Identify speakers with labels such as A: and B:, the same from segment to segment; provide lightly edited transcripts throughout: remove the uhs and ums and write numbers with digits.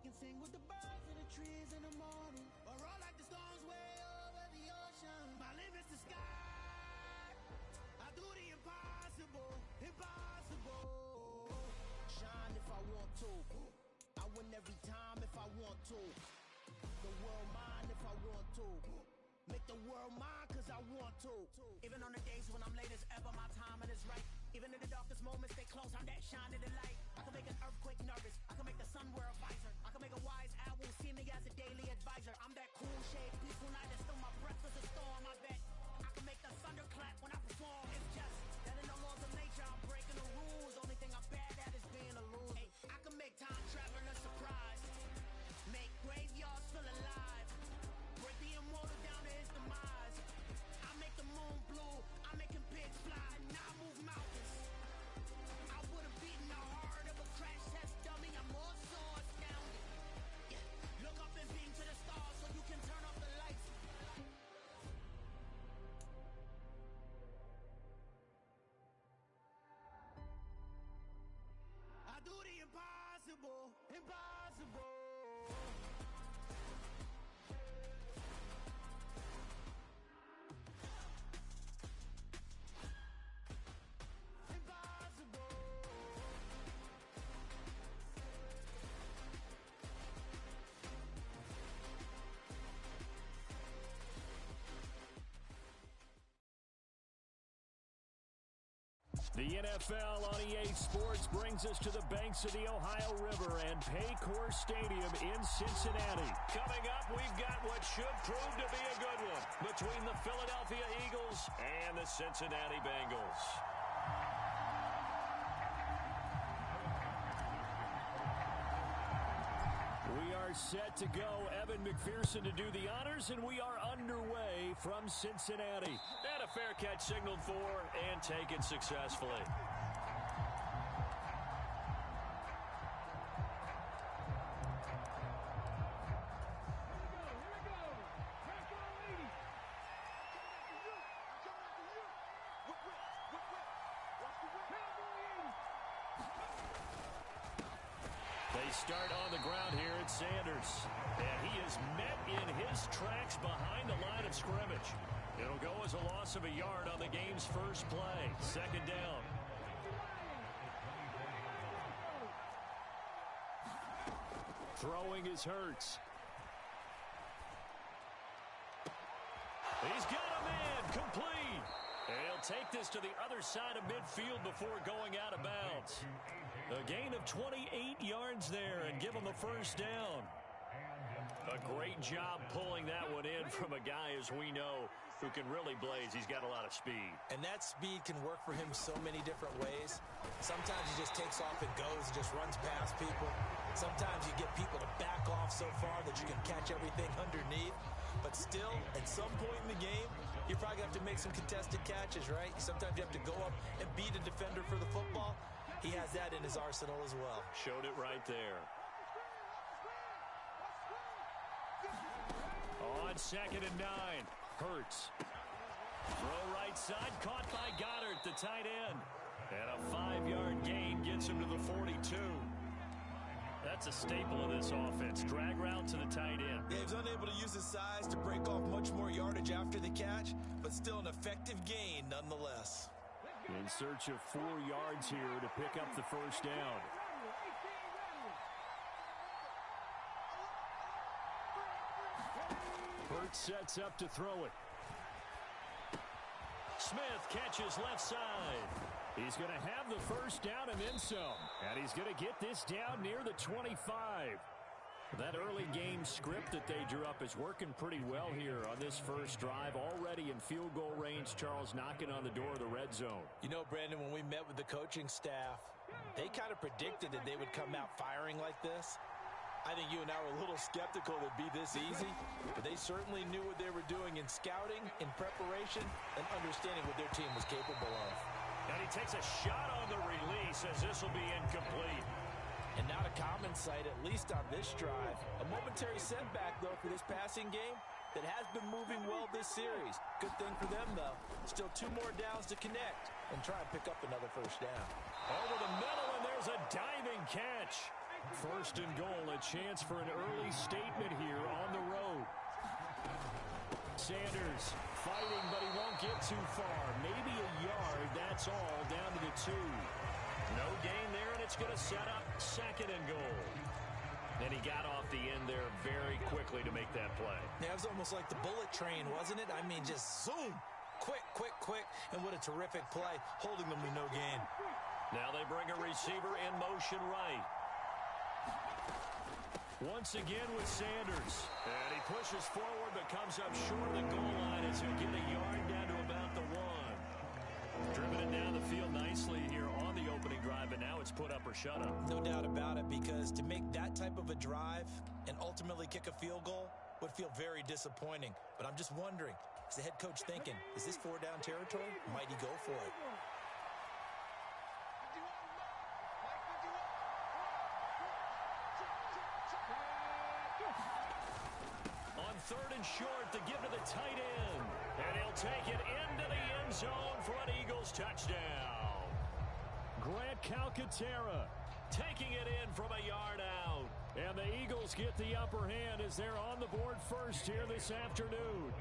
A: can sing with the birds and the trees in the morning, or roll like the storms way over the ocean. My limit's the sky. I do the impossible, impossible.
B: Shine if I want to. I win every time if I want to. The world mine if I want to. Make the world mine cause I want to.
C: Even on the days when I'm late as ever, my timing is right. Even in the darkest moments, stay close, I'm that shine in the light. I can make an earthquake nervous, I can make the sun wear a visor. I can make a wise owl see me as a daily advisor. I'm that cool shade, peaceful night, and still my breath is a storm, I bet. I can make the thunder clap when I perform. It's just that in the laws of nature, I'm breaking the rules. Only thing I'm bad at is being a loser. Hey, I can make time travelers surprised, make graveyards feel alive, break the immortal down to his demise. I make the moon blue, I make him pigs fly, and I move mountains. I would have beaten the heart of a crash test dummy. I'm more so astounded. Yeah. Look up and beam to the stars so you can turn off the lights.
A: I do the impossible, impossible.
D: The NFL on EA Sports brings us to the banks of the Ohio River and Paycor Stadium in Cincinnati. Coming up, we've got what should prove to be a good one between the Philadelphia Eagles and the Cincinnati Bengals. We are set to go. Evan McPherson to do the honors, and we are underway from Cincinnati. And a fair catch signaled for and taken successfully. They start on the ground here at Sanders. And he is met in his tracks behind the line of scrimmage. It'll go as a loss of a yard on the game's first play. Second down. Throwing is Hurts. He's got a man complete. And he'll take this to the other side of midfield before going out of bounds. A gain of 28 yards there and give him the first down. A great job pulling that one in from a guy, as we know, who can really blaze. He's got a lot of speed.
E: And that speed can work for him so many different ways. Sometimes he just takes off and goes and just runs past people. Sometimes you get people to back off so far that you can catch everything underneath. But still, at some point in the game, you probably have to make some contested catches, right? Sometimes you have to go up and beat a defender for the football. He has that in his arsenal as well.
D: Showed it right there. On 2nd and 9, Hurts. Throw right side, caught by Goddard, the tight end. And a 5-yard gain gets him to the 42. That's a staple of this offense. Drag route to the tight end.
E: Yeah, he was unable to use his size to break off much more yardage after the catch, but still an effective gain nonetheless.
D: In search of 4 yards here to pick up the first down. Hurts sets up to throw it. Smith catches left side. He's going to have the first down and then some. And he's going to get this down near the 25. That early game script that they drew up is working pretty well here on this first drive. Already in field goal range, Charles knocking on the door of the red zone.
E: You know, Brandon, when we met with the coaching staff, they kind of predicted that they would come out firing like this. I think you and I were a little skeptical it would be this easy, but they certainly knew what they were doing in scouting, in preparation, and understanding what their team was capable of.
D: And he takes a shot on the release as this will be incomplete.
E: And not a common sight, at least on this drive. A momentary setback, though, for this passing game that has been moving well this series. Good thing for them, though. Still 2 more downs to connect and try and pick up another first down.
D: Over the middle, and there's a diving catch. First and goal, a chance for an early statement here on the road. Sanders fighting, but he won't get too far. Maybe a yard, that's all, down to the 2. No gain there, and it's going to set up second and goal. And he got off the end there very quickly to make that play.
E: Yeah, it was almost like the bullet train, wasn't it? I mean, just zoom. Quick, quick, quick. And what a terrific play, holding them to no gain.
D: Now they bring a receiver in motion right. Once again with Sanders. And he pushes forward but comes up short of the goal line as he'll get a yard down to about the 1. Driven it down the field nicely here on the opening drive, and now it's put up or shut up.
E: No doubt about it, because to make that type of a drive and ultimately kick a field goal would feel very disappointing. But I'm just wondering, is the head coach thinking, is this 4-down territory? Might he go for it?
D: On 3rd and short, the give to the tight end. And he'll take it into the end zone for an Eagles touchdown. Grant Calcaterra taking it in from a yard out. And the Eagles get the upper hand as they're on the board first here this afternoon.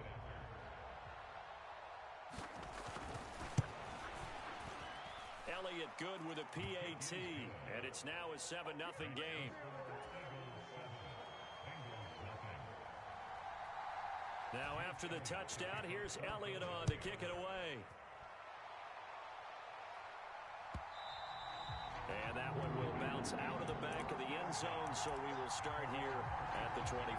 D: Elliott good with a PAT. And it's now a 7-0 game. Now after the touchdown, here's Elliott on to kick it away. And that one will bounce out of the back of the end zone, so we will start here at the 25.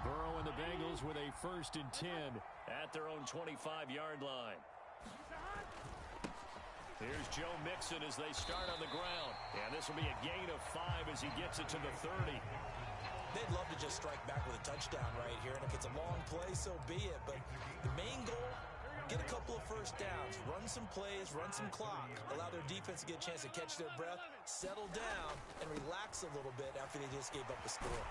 D: Burrow and the Bengals with a 1st and 10 at their own 25-yard line. Here's Joe Mixon as they start on the ground. And this will be a gain of 5 as he gets it to the 30.
E: They'd love to just strike back with a touchdown right here. And if it's a long play, so be it. But the main goal, get a couple of first downs, run some plays, run some clock, allow their defense to get a chance to catch their breath, settle down, and relax a little bit after they just gave up a score.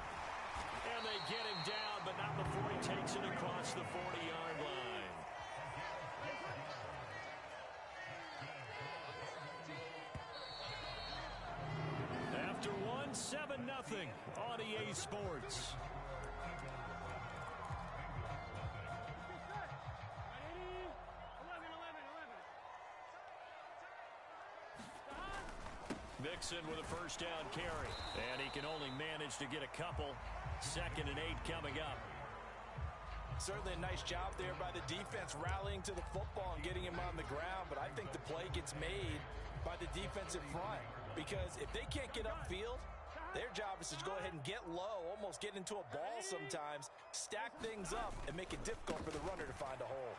D: And they get him down, but not before he takes it across the 40-yard line. After 7-0 on EA Sports. Mixon with a first down carry. And he can only manage to get a couple. 2nd and 8 coming up.
E: Certainly a nice job there by the defense rallying to the football and getting him on the ground. But I think the play gets made by the defensive front. Because if they can't get upfield, their job is to go ahead and get low, almost get into a ball sometimes, stack things up, and make it difficult for the runner to find a hole.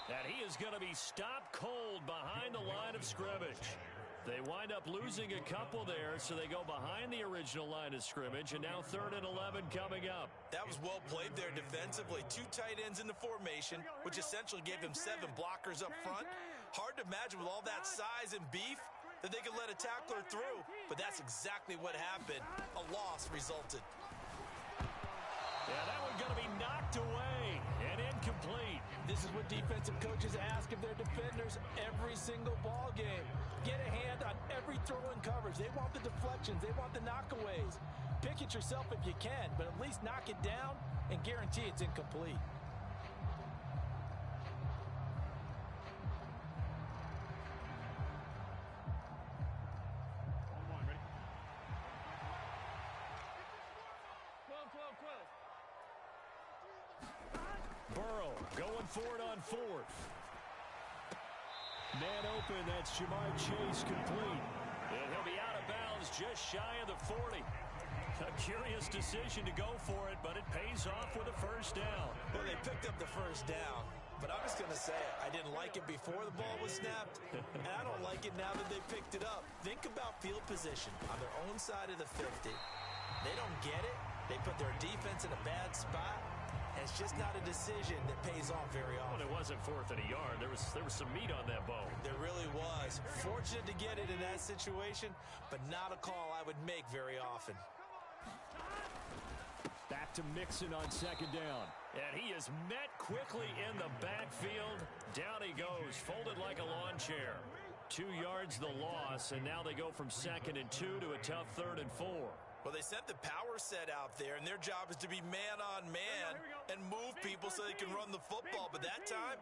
D: And he is going to be stopped cold behind the line of scrimmage. They wind up losing a couple there, so they go behind the original line of scrimmage, and now 3rd and 11 coming up.
E: That was well played there defensively. 2 tight ends in the formation, which essentially gave him 7 blockers up front. Hard to imagine with all that size and beef that they could let a tackler through, but that's exactly what happened. A loss resulted.
D: Yeah, that one's going to be knocked away and incomplete.
E: This is what defensive coaches ask of their defenders every single ball game. Get a hand on every throw and coverage. They want the deflections. They want the knockaways. Pick it yourself if you can, but at least knock it down and guarantee it's incomplete.
D: Burrow going for it on 4th. Man open, that's Jamar Chase complete. And he'll be out of bounds just shy of the 40. A curious decision to go for it, but it pays off with a first down.
E: Well, they picked up the first down, but I'm just going to say it. I didn't like it before the ball was snapped, and I don't like it now that they picked it up. Think about field position on their own side of the 50. They don't get it. They put their defense in a bad spot. and it's just not a decision that pays off very often.
D: Well, it wasn't 4th and a yard. There was some meat on that bone.
E: There really was. Fortunate to get it in that situation, but not a call I would make very often.
D: Back to Mixon on 2nd down. And he is met quickly in the backfield. Down he goes, folded like a lawn chair. 2 yards the loss, and now they go from 2nd and 2 to a tough 3rd and 4.
E: Well, they sent the power set out there, and their job is to be man-on-man and move people so they can run the football. But that time,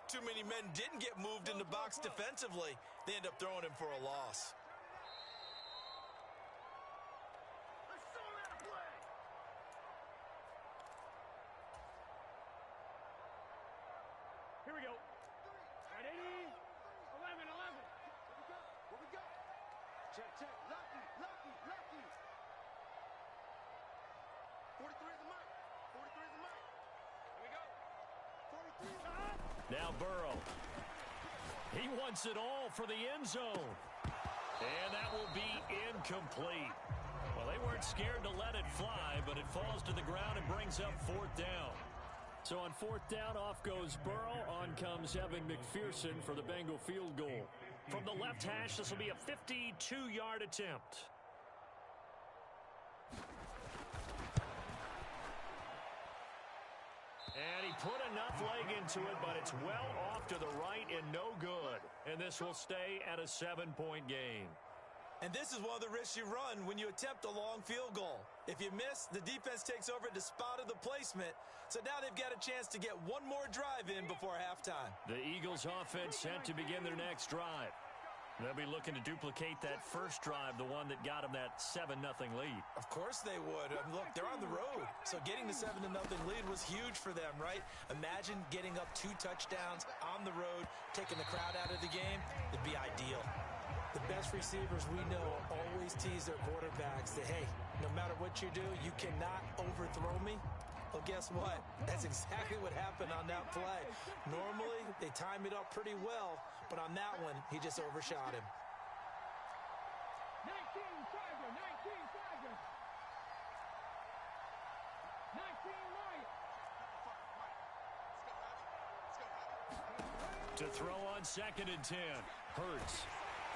E: too many men didn't get moved in the box defensively. They end up throwing him for a loss.
C: Here we go. Ready? 11. Where we go? Check. Lucky. 43 is the mic. Here we go. 43.
D: Now Burrow. He wants it all for the end zone. And that will be incomplete. Well, they weren't scared to let it fly, but it falls to the ground and brings up 4th down. So on 4th down, off goes Burrow. On comes Evan McPherson for the Bengal field goal. From the left hash, this will be a 52-yard attempt. And he put enough leg into it, but it's well off to the right and no good. And this will stay at a 7-point game.
E: And this is one of the risks you run when you attempt a long field goal. If you miss, the defense takes over at the spot of the placement. So now they've got a chance to get one more drive in before halftime.
D: The Eagles offense set to begin their next drive. They'll be looking to duplicate that first drive, the one that got them that 7-0 lead.
E: Of course they would. I mean, look, they're on the road. So getting the 7-0 lead was huge for them, right? Imagine getting up 2 touchdowns on the road, taking the crowd out of the game. It'd be ideal. The best receivers we know always tease their quarterbacks that, hey, no matter what you do, you cannot overthrow me. Well, guess what? That's exactly what happened on that play. Normally, they time it up pretty well, but on that one, he just overshot him.
C: 19 Tiger. 19 Lion.
D: To throw on 2nd and 10. Hurts.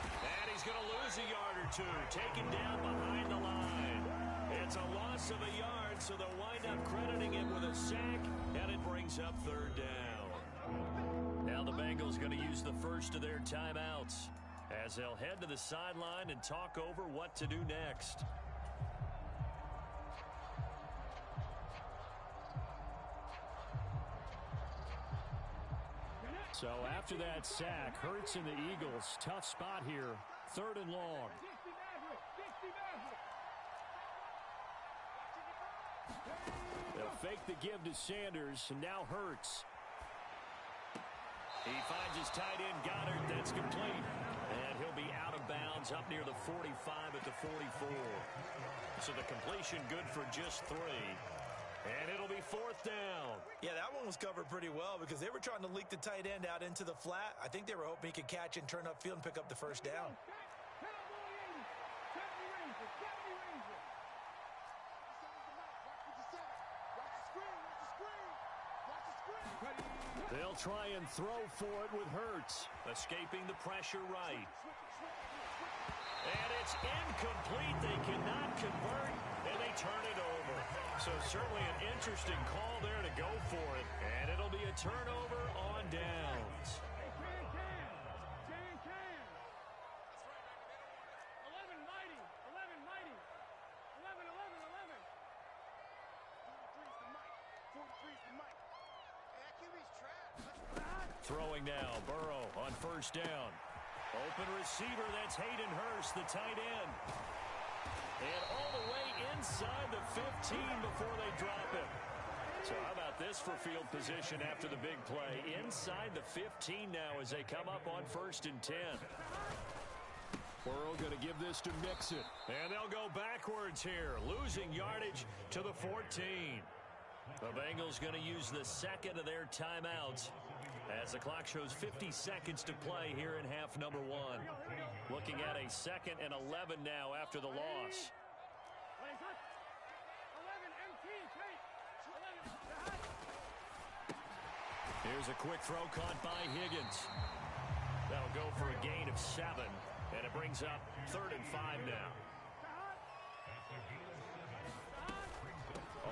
D: And he's going to lose a yard or 2. Taken down behind the line. It's a loss of a yard, so they'll wind up crediting him with a sack, and it brings up 3rd down. Now the Bengals going to use the first of their timeouts as they'll head to the sideline and talk over what to do next. So after that sack, Hurts and the Eagles, tough spot here, 3rd and long. They'll fake the give to Sanders, and now Hurts. He finds his tight end Goddard. That's complete. And he'll be out of bounds up near the 45 at the 44. So the completion good for just 3. And it'll be 4th down.
E: Yeah, that one was covered pretty well because they were trying to leak the tight end out into the flat. I think they were hoping he could catch and turn upfield and pick up the first down.
D: They'll try and throw for it with Hurts, escaping the pressure right. And it's incomplete. They cannot convert, and they turn it over. So certainly an interesting call there to go for it, and it'll be a turnover on downs.
C: 11.
D: Throwing now, Burrow on 1st down. Open receiver, that's Hayden Hurst, the tight end. And all the way inside the 15 before they drop him. So how about this for field position after the big play? Inside the 15 now as they come up on 1st and 10. Burrow going to give this to Mixon. And they'll go backwards here, losing yardage to the 14. The Bengals going to use the second of their timeouts as the clock shows 50 seconds to play here in half number 1. Looking at a 2nd and 11 now after the loss. Here's a quick throw caught by Higgins. That'll go for a gain of 7, and it brings up 3rd and 5 now.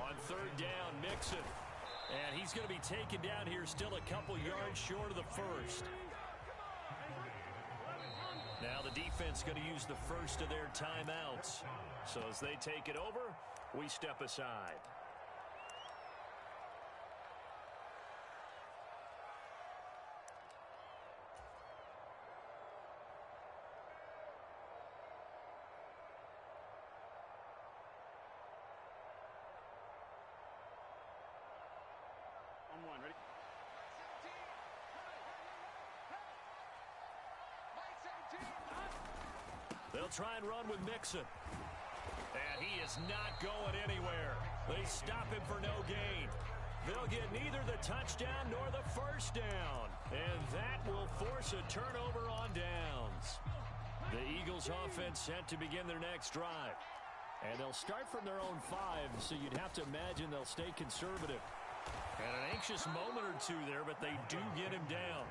D: On 3rd down, Mixon. And he's going to be taken down here still a couple yards short of the first. Now the defense going to use the first of their timeouts. So as they take it over, we step aside.
F: On 1, ready?
D: They'll try and run with Mixon. And he is not going anywhere. They stop him for no gain. They'll get neither the touchdown nor the first down. And that will force a turnover on downs. The Eagles offense set to begin their next drive. And they'll start from their own 5, so you'd have to imagine they'll stay conservative. And an anxious moment or two there, but they do get him down.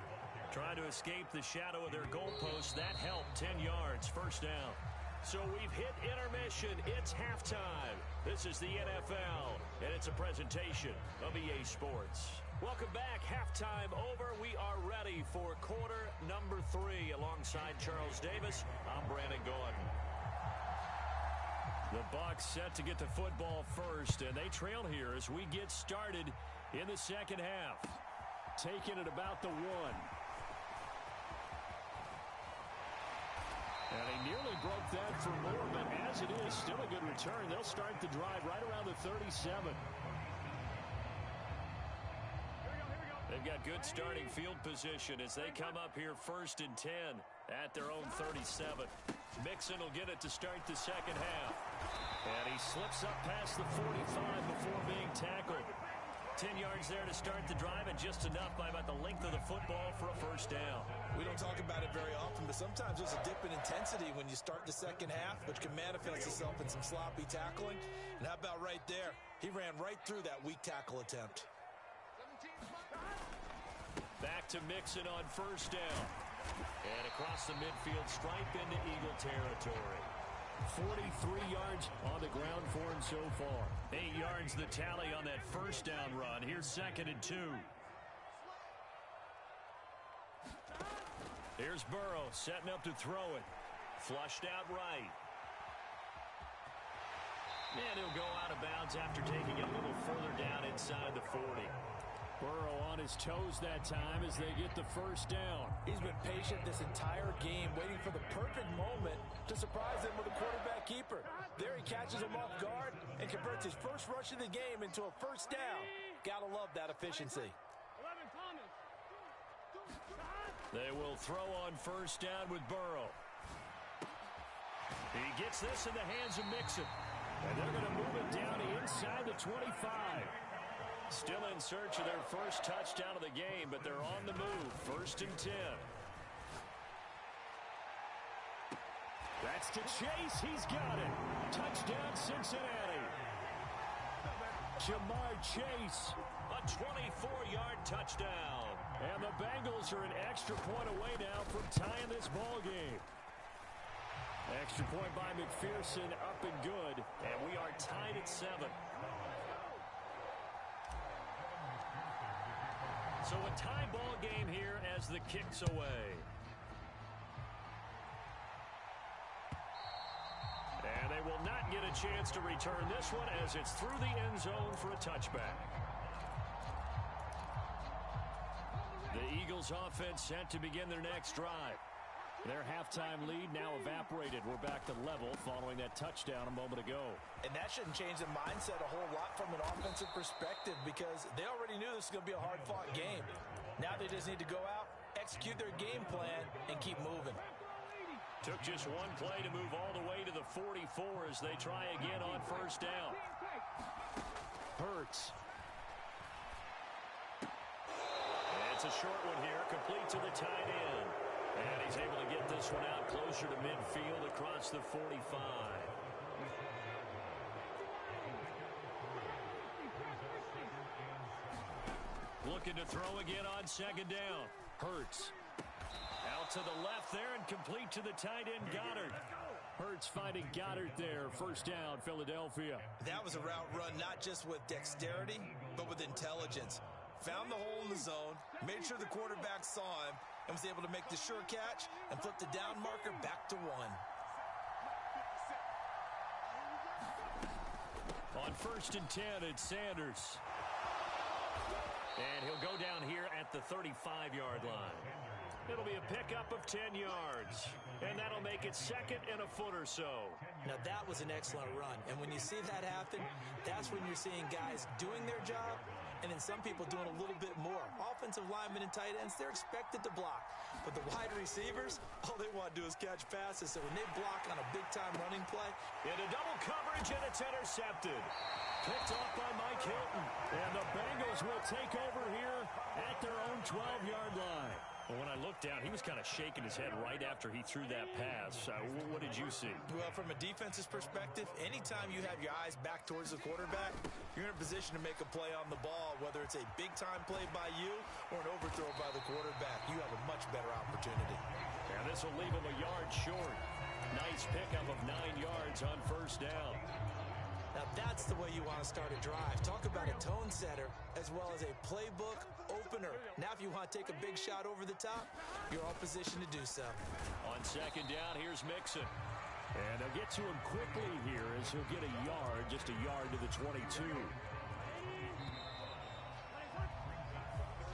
D: Trying to escape the shadow of their goalpost. That helped. 10 yards, first down. So we've hit intermission. It's halftime. This is the NFL, and it's a presentation of EA Sports. Welcome back. Halftime over. We are ready for quarter number 3. Alongside Charles Davis, I'm Brandon Gordon. The Bucs set to get the football first, and they trail here as we get started in the second half. Taking it about the 1. And he nearly broke that for more, but as it is, still a good return. They'll start the drive right around the 37. They've got good starting field position as they come up here 1st and 10 at their own 37. Mixon will get it to start the second half. And he slips up past the 45 before being tackled. 10 yards there to start the drive, and just enough by about the length of the football for a first down.
E: We don't talk about it very often, but sometimes there's a dip in intensity when you start the second half, which can manifest itself in some sloppy tackling. And how about right there? He ran right through that weak tackle attempt.
D: Back to Mixon on first down. And across the midfield, stripe into Eagle territory. 43 yards on the ground for him so far. 8 yards the tally on that first down run. Here's 2nd and 2. Here's Burrow setting up to throw it. Flushed out right. And he'll go out of bounds after taking it a little further down inside the 40. Burrow on his toes that time as they get the first down.
E: He's been patient this entire game, waiting for the perfect moment to surprise them with a quarterback keeper. There he catches him off guard and converts his first rush of the game into a first down. Gotta love that efficiency.
D: They will throw on first down with Burrow. He gets this in the hands of Mixon. And they're going to move it down inside the 25. Still in search of their first touchdown of the game, but they're on the move. 1st and 10. That's to Chase. He's got it. Touchdown, Cincinnati. Jamar Chase, a 24-yard touchdown. And the Bengals are an extra point away now from tying this ball game. Extra point by McPherson, up and good. And we are tied at 7. So a tie ball game here as the kick's away. And they will not get a chance to return this one as it's through the end zone for a touchback. The Eagles offense set to begin their next drive. Their halftime lead now evaporated. We're back to level following that touchdown a moment ago.
E: And that shouldn't change the mindset a whole lot from an offensive perspective because they already knew this was going to be a hard-fought game. Now they just need to go out, execute their game plan, and keep moving.
D: Took just one play to move all the way to the 44 as they try again on first down. Hurts. And it's a short one here, complete to the tight end. And he's able to get this one out closer to midfield across the 45. Looking to throw again on second down. Hurts. Out to the left there and complete to the tight end, Goddard. Hurts finding Goddard there. First down, Philadelphia.
E: That was a route run not just with dexterity, but with intelligence. Found the hole in the zone, made sure the quarterback saw him, and was able to make the sure catch and flip the down marker back to 1.
D: On 1st and 10, it's Sanders. And he'll go down here at the 35-yard line. It'll be a pickup of 10 yards. And that'll make it second and a foot or so.
E: Now, that was an excellent run. And when you see that happen, that's when you're seeing guys doing their job and then some people doing a little bit more. Offensive linemen and tight ends, they're expected to block. But the wide receivers, all they want to do is catch passes. So when they block on a big-time running play.
D: Into double coverage, and it's intercepted. Picked off by Mike Hilton. And the Bengals will take over here at their own 12-yard line. Well, when I looked down, he was kind of shaking his head right after he threw that pass. What did you see?
E: Well, from a defense's perspective, anytime you have your eyes back towards the quarterback, you're in a position to make a play on the ball, whether it's a big-time play by you or an overthrow by the quarterback. You have a much better opportunity.
D: And this will leave him a yard short. Nice pickup of 9 yards on first down.
E: Now, that's the way you want to start a drive. Talk about a tone setter as well as a playbook opener. Now, if you want to take a big shot over the top, you're all positioned to do so.
D: On second down, here's Mixon. And they'll get to him quickly here as he'll get a yard, just a yard to the 22.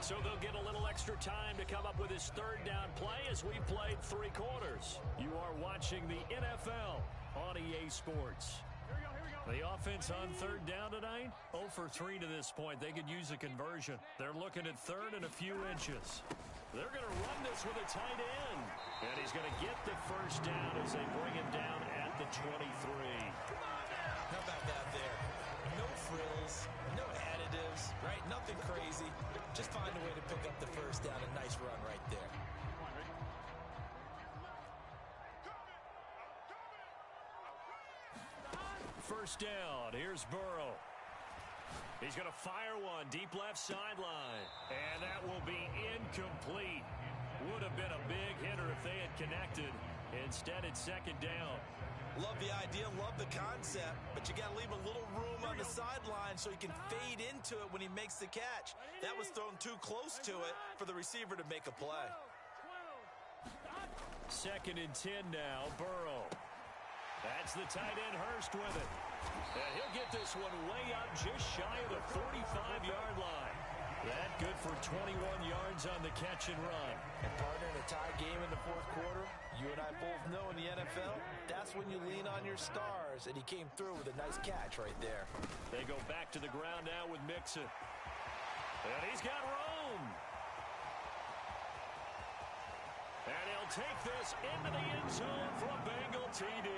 D: So they'll get a little extra time to come up with his third down play as we played 3 quarters. You are watching the NFL on EA Sports. The offense on third down tonight, 0 for 3 to this point. They could use a conversion. They're looking at third and a few inches. They're going to run this with a tight end. And he's going to get the first down as they bring him down at the 23.
E: How about that there? No frills, no additives, right? Nothing crazy. Just find a way to pick up the first down. A nice run right there.
D: First down, here's Burrow. He's going to fire one deep left sideline. And that will be incomplete. Would have been a big hitter if they had connected. Instead, it's second down.
E: Love the idea, love the concept, but you got to leave a little room on the sideline so he can fade into it when he makes the catch. That was thrown too close to it for the receiver to make a play.
D: Second and 10 now, Burrow. That's the tight end, Hurst, with it. And he'll get this one way out just shy of the 45-yard line. That good for 21 yards on the catch and run.
E: And partner, in a tie game in the fourth quarter, you and I both know in the NFL, that's when you lean on your stars, and he came through with a nice catch right there.
D: They go back to the ground now with Mixon. And he's got room. And he'll take this into the end zone for a Bengal TD.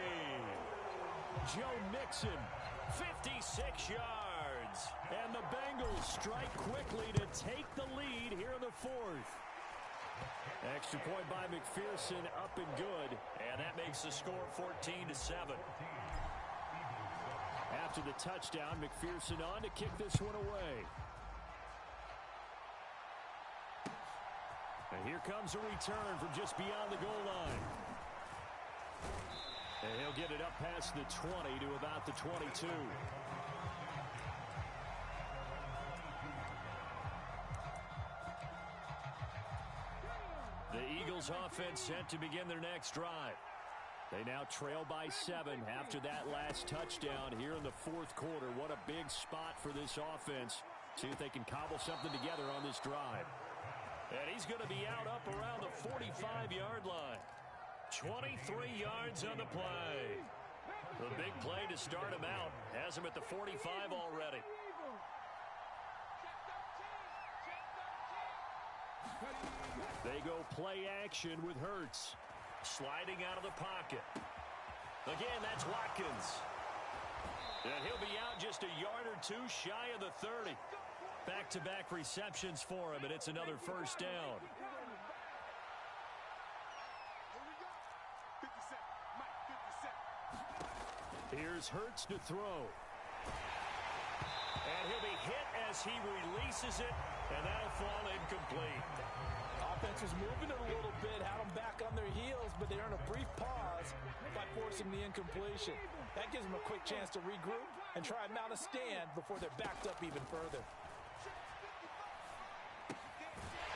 D: Joe Mixon, 56 yards. And the Bengals strike quickly to take the lead here in the fourth. Extra point by McPherson, up and good. And that makes the score 14-7. After the touchdown, McPherson on to kick this one away. And here comes a return from just beyond the goal line. And he'll get it up past the 20 to about the 22. The Eagles offense set to begin their next drive. They now trail by 7 after that last touchdown here in the fourth quarter. What a big spot for this offense. See if they can cobble something together on this drive. And he's going to be out up around the 45-yard line. 23 yards on the play. The big play to start him out. Has him at the 45 already. They go play action with Hurts. Sliding out of the pocket. Again, that's Watkins. And he'll be out just a yard or two shy of the 30. Back-to-back receptions for him, and it's another first down. Here's Hurts to throw. And he'll be hit as he releases it, and that'll fall incomplete.
E: Offense was moving it a little bit, had them back on their heels, but they earned a brief pause by forcing the incompletion. That gives them a quick chance to regroup and try and mount a stand before they're backed up even further.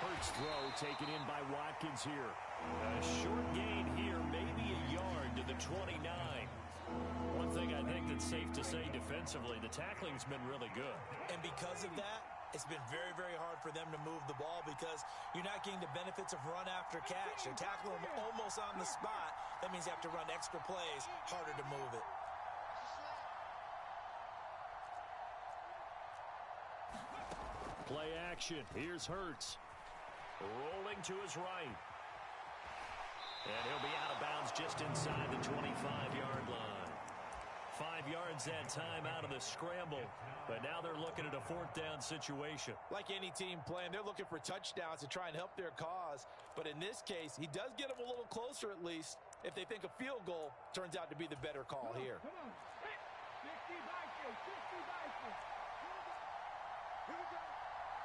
D: Hurts throw taken in by Watkins here. A short gain here, maybe a yard to the 29. One thing I think that's safe to say defensively, the tackling's been really good.
E: And because of that, it's been very, very hard for them to move the ball because you're not getting the benefits of run after catch. They're tackling them almost on the spot. That means you have to run extra plays, harder to move it.
D: Play action. Here's Hurts. Rolling to his right. And he'll be out of bounds just inside the 25-yard line. 5 yards that time out of the scramble. But now they're looking at a fourth down situation.
E: Like any team playing, they're looking for touchdowns to try and help their cause. But in this case, he does get them a little closer at least if they think a field goal turns out to be the better call here.
F: Come on. 60 Vikings, 60 Vikings. Here we go.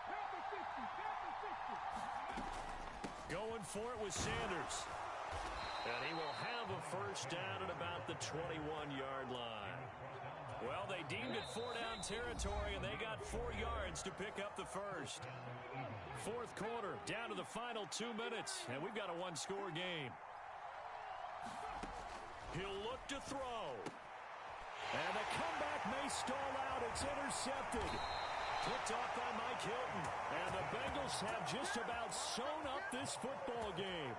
F: Number 60, number 60.
D: Going for it with Sanders. And he will have a first down at about the 21-yard line. Well, they deemed it 4-down territory, and they got 4 yards to pick up the first. Fourth quarter, down to the final 2 minutes, and we've got a one-score game. He'll look to throw. And the comeback may stall out. It's intercepted. Picked off by Mike Hilton. And the Bengals have just about sewn up this football game.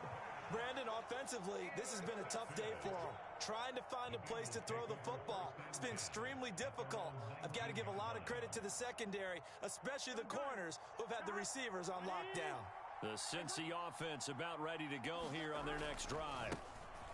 E: Brandon, offensively, this has been a tough day for them. Trying to find a place to throw the football. It's been extremely difficult. I've got to give a lot of credit to the secondary, especially the corners who've had the receivers on lockdown.
D: The Cincy offense about ready to go here on their next drive.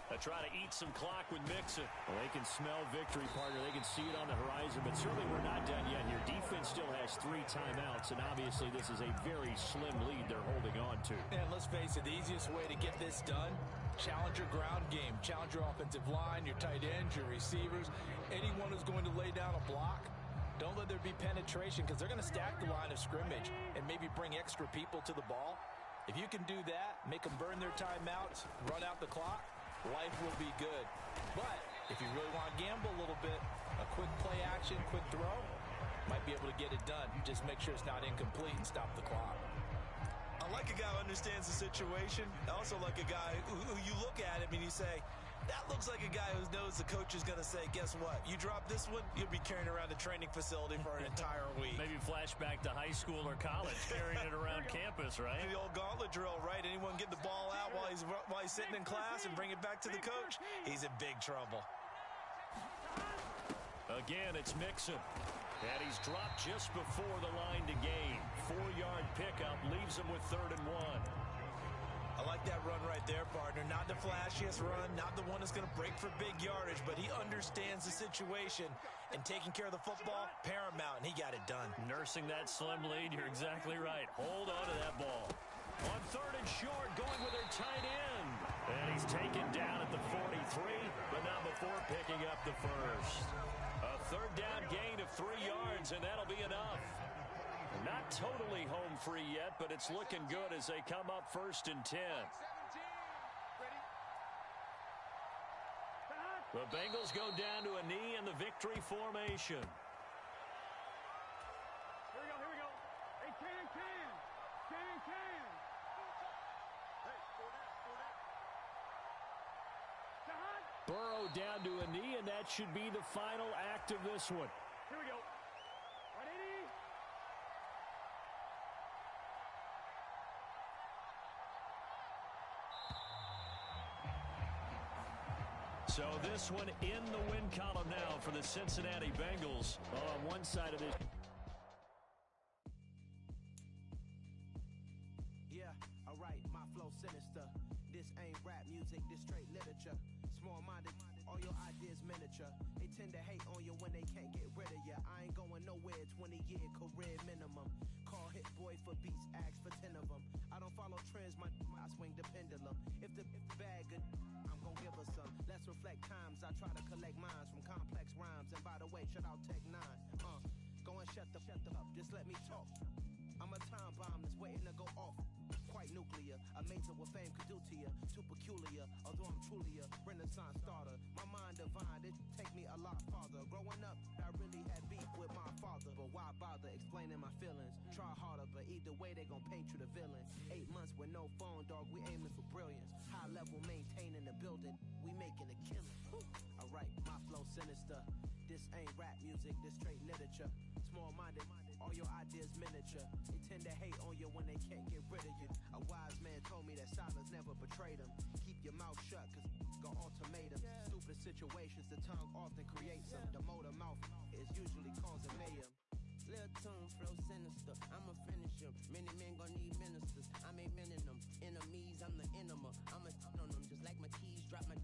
D: They try to eat some clock with Mixon. Well, they can smell victory, partner. They can see it on the horizon, but certainly we're not done yet here. Defense still has 3 timeouts, and obviously this is a very slim lead they're holding on to.
E: And let's face it, the easiest way to get this done, challenge your ground game. Challenge your offensive line, your tight ends, your receivers, anyone who's going to lay down a block. Don't let there be penetration because they're going to stack the line of scrimmage and maybe bring extra people to the ball. If you can do that, make them burn their timeouts, run out the clock, life will be good. But if you really want to gamble a little bit, a quick play action, quick throw, might be able to get it done. Just make sure it's not incomplete and stop the clock. I like a guy who understands the situation. I also like a guy who you look at him and you say, that looks like a guy who knows the coach is going to say, guess what? You drop this one, you'll be carrying around a training facility for an entire week.
D: Maybe flashback to high school or college, carrying it around campus, right?
E: The old gauntlet drill, right? Anyone get the ball out while he's sitting in class and bring it back to the coach? He's in big trouble.
D: Again, it's Mixon. And he's dropped just before the line to gain. 4-yard pickup leaves him with 3rd and 1.
E: I like that run right there, partner. Not the flashiest run, not the one that's going to break for big yardage, but he understands the situation, and taking care of the football, paramount, and he got it done.
D: Nursing that slim lead, you're exactly right. Hold on to that ball. On 3rd and short, going with their tight end. And he's taken down at the 43, but not before picking up the first. A 3rd down gain of 3 yards, and that'll be enough. Not totally home free yet, but it's looking good as they come up 1st and 10. The Bengals go down to a knee in the victory formation.
F: Here we go. Hey, can. Hey,
D: Burrow down to a knee, and that should be the final act of this one.
F: Here we go. Ready?
D: So this one in the win column now for the Cincinnati Bengals. On one side of this.
B: Yeah, alright, my flow sinister. This ain't rap music, this straight literature. Small-minded, all your ideas miniature. They tend to hate on you when they can't get rid of you. I ain't going nowhere, 20-year career minimum. Call Hit Boy for beats, ask for 10 of them. I don't follow trends, I swing the pendulum. If the bag good, I'm gon' give her some. Let's reflect times, I try to collect minds from complex rhymes. And by the way, shout out Tech 9. Go shut the up, just let me talk. I'm a time bomb that's waiting to go off. Quite nuclear, amazing what fame could do to you. Too peculiar, although I'm truly a renaissance starter. My mind divine, it take me a lot farther. Growing up, I really had beef with my father. But why bother explaining my feelings? Try harder, but either way they gon' paint you the villain. 8 months with no phone, dog, we aiming for brilliance. High level maintaining the building, we making a killing. Alright, my flow sinister. This ain't rap music, this straight literature. Small-minded, all your ideas miniature. They tend to hate on you when they can't get rid of you. A wise man told me that silence never betrayed him. Keep your mouth shut, cause got ultimatums. Stupid situations, the tongue often creates them. The motor mouth is usually causing mayhem.
G: Lil' tune, flow sinister, I'ma finish him. Many men gon' need ministers, I'm aiming them. Enemies, I'm the enema, I'ma on them. Just like my keys, drop my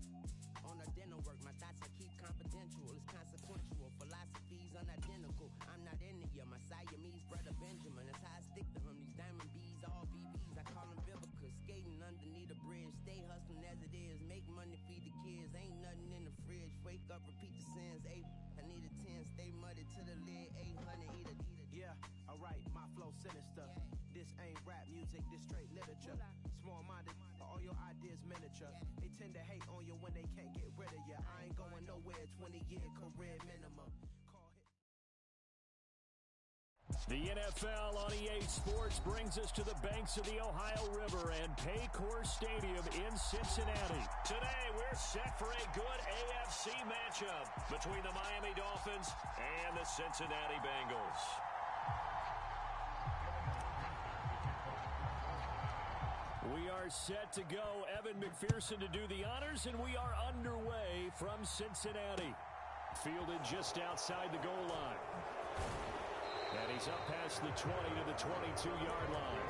G: on a dinner work. My thoughts I keep confidential, it's consequential. Philosophies unidentical, I'm not into ya. My Siamese brother Benjamin, that's how I stick to him. These diamond bees, all BBs, I call them Vivica. Skating underneath a bridge, stay hustling as it is. Make money, feed the kids, ain't nothing in the fridge. Wake up, repeat the sins, I need a 10, stay muddy to the lid, 800, eat a.
B: Yeah, alright, my flow sinister. This ain't rap music, this straight literature. Small-minded, all your ideas miniature. They tend to hate on you when they can't get rid of you. I ain't going nowhere, 20-year career minimum.
D: The NFL on EA Sports brings us to the banks of the Ohio River and Paycor Stadium in Cincinnati. Today, we're set for a good AFC matchup between the Miami Dolphins and the Cincinnati Bengals. We are set to go. Evan McPherson to do the honors, and we are underway from Cincinnati. Fielded just outside the goal line. And he's up past the 20 to the 22-yard line.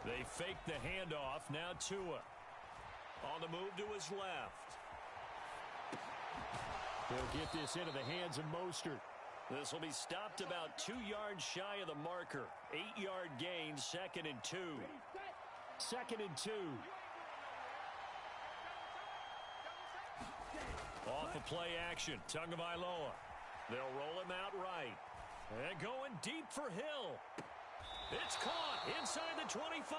D: They fake the handoff. Now Tua on the move to his left. They'll get this into the hands of Mostert. This will be stopped about 2 yards shy of the marker. 8-yard gain, 2nd and 2. 2nd and 2. Off of play action, Tagovailoa. They'll roll him out right. And going deep for Hill. It's caught inside the 25.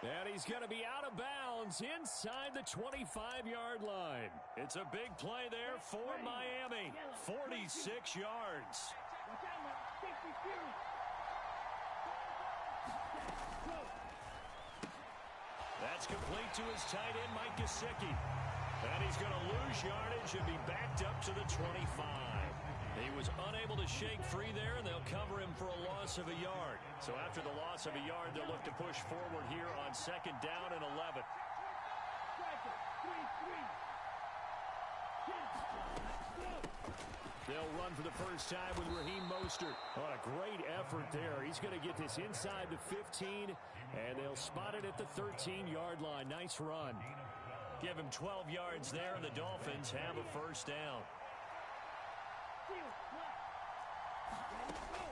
D: And he's going to be out of bounds inside the 25-yard line. It's a big play there for Miami. 46 yards. That's complete to his tight end, Mike Gesicki. And he's going to lose yardage and be backed up to the 25. He was unable to shake free there, and they'll cover him for a loss of a yard. So after the loss of a yard, they'll look to push forward here on 2nd down and 11. They'll run for the first time with Raheem Mostert. On a great effort there. He's going to get this inside the 15, and they'll spot it at the 13-yard line. Nice run. Give him 12 yards there, and the Dolphins have a first down.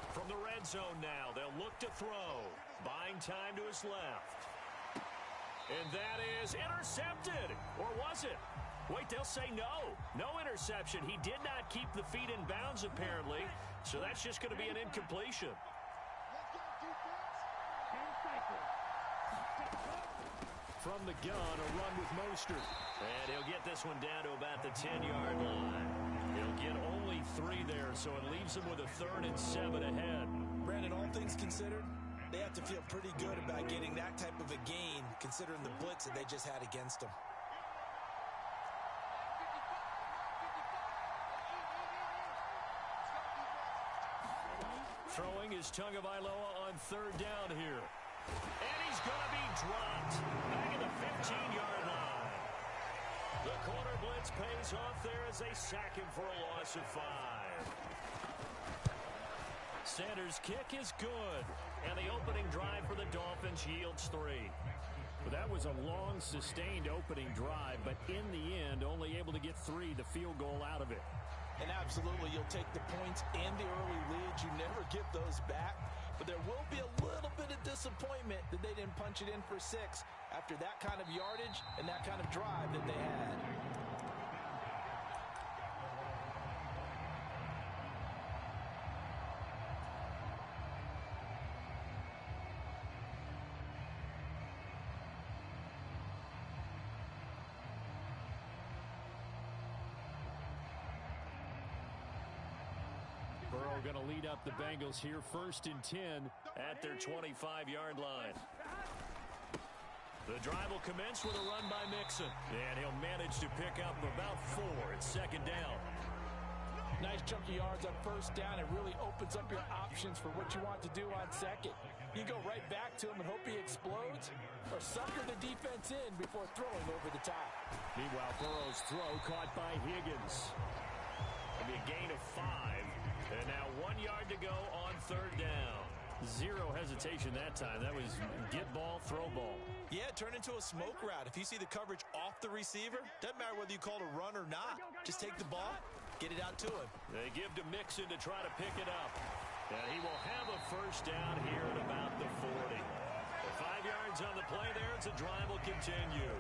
D: From the red zone now, they'll look to throw. Buying time to his left. And that is intercepted. Or was it? Wait, they'll say no. No interception. He did not keep the feet in bounds, apparently. So that's just going to be an incompletion. From the gun, a run with Mostert. And he'll get this one down to about the 10-yard line. He'll get only 3 there, so it leaves him with a 3rd and 7 ahead.
E: Brandon, all things considered, they have to feel pretty good about getting that type of a gain, considering the blitz that they just had against them.
D: Throwing is Tagovailoa on 3rd down here. And he's going to be dropped back at the 15-yard line. The corner blitz pays off there as they sack him for a loss of 5. Sanders' kick is good. And the opening drive for the Dolphins yields 3. Well, that was a long, sustained opening drive, but in the end, only able to get 3, the field goal out of it.
E: And absolutely, you'll take the points and the early leads. You never give those back. But there will be a little bit of disappointment that they didn't punch it in for 6 after that kind of yardage and that kind of drive that they had.
D: Burrow going to lead up the Bengals here, 1st and 10 at their 25-yard line. The drive will commence with a run by Mixon, and he'll manage to pick up about 4. It's 2nd down.
E: Nice chunk of yards on 1st down. It really opens up your options for what you want to do on 2nd. You go right back to him and hope he explodes, or sucker the defense in before throwing over the top.
D: Meanwhile, Burrow's throw caught by Higgins. It'll be a gain of 5. And now 1 yard to go on 3rd down. 0 hesitation that time. That was get ball, throw ball.
E: Yeah, turn into a smoke route. If you see the coverage off the receiver, doesn't matter whether you call it a run or not. Just take the ball, get it out to him.
D: They give to Mixon to try to pick it up. And he will have a 1st down here at about the 40. 5 yards on the play there as the drive will continue.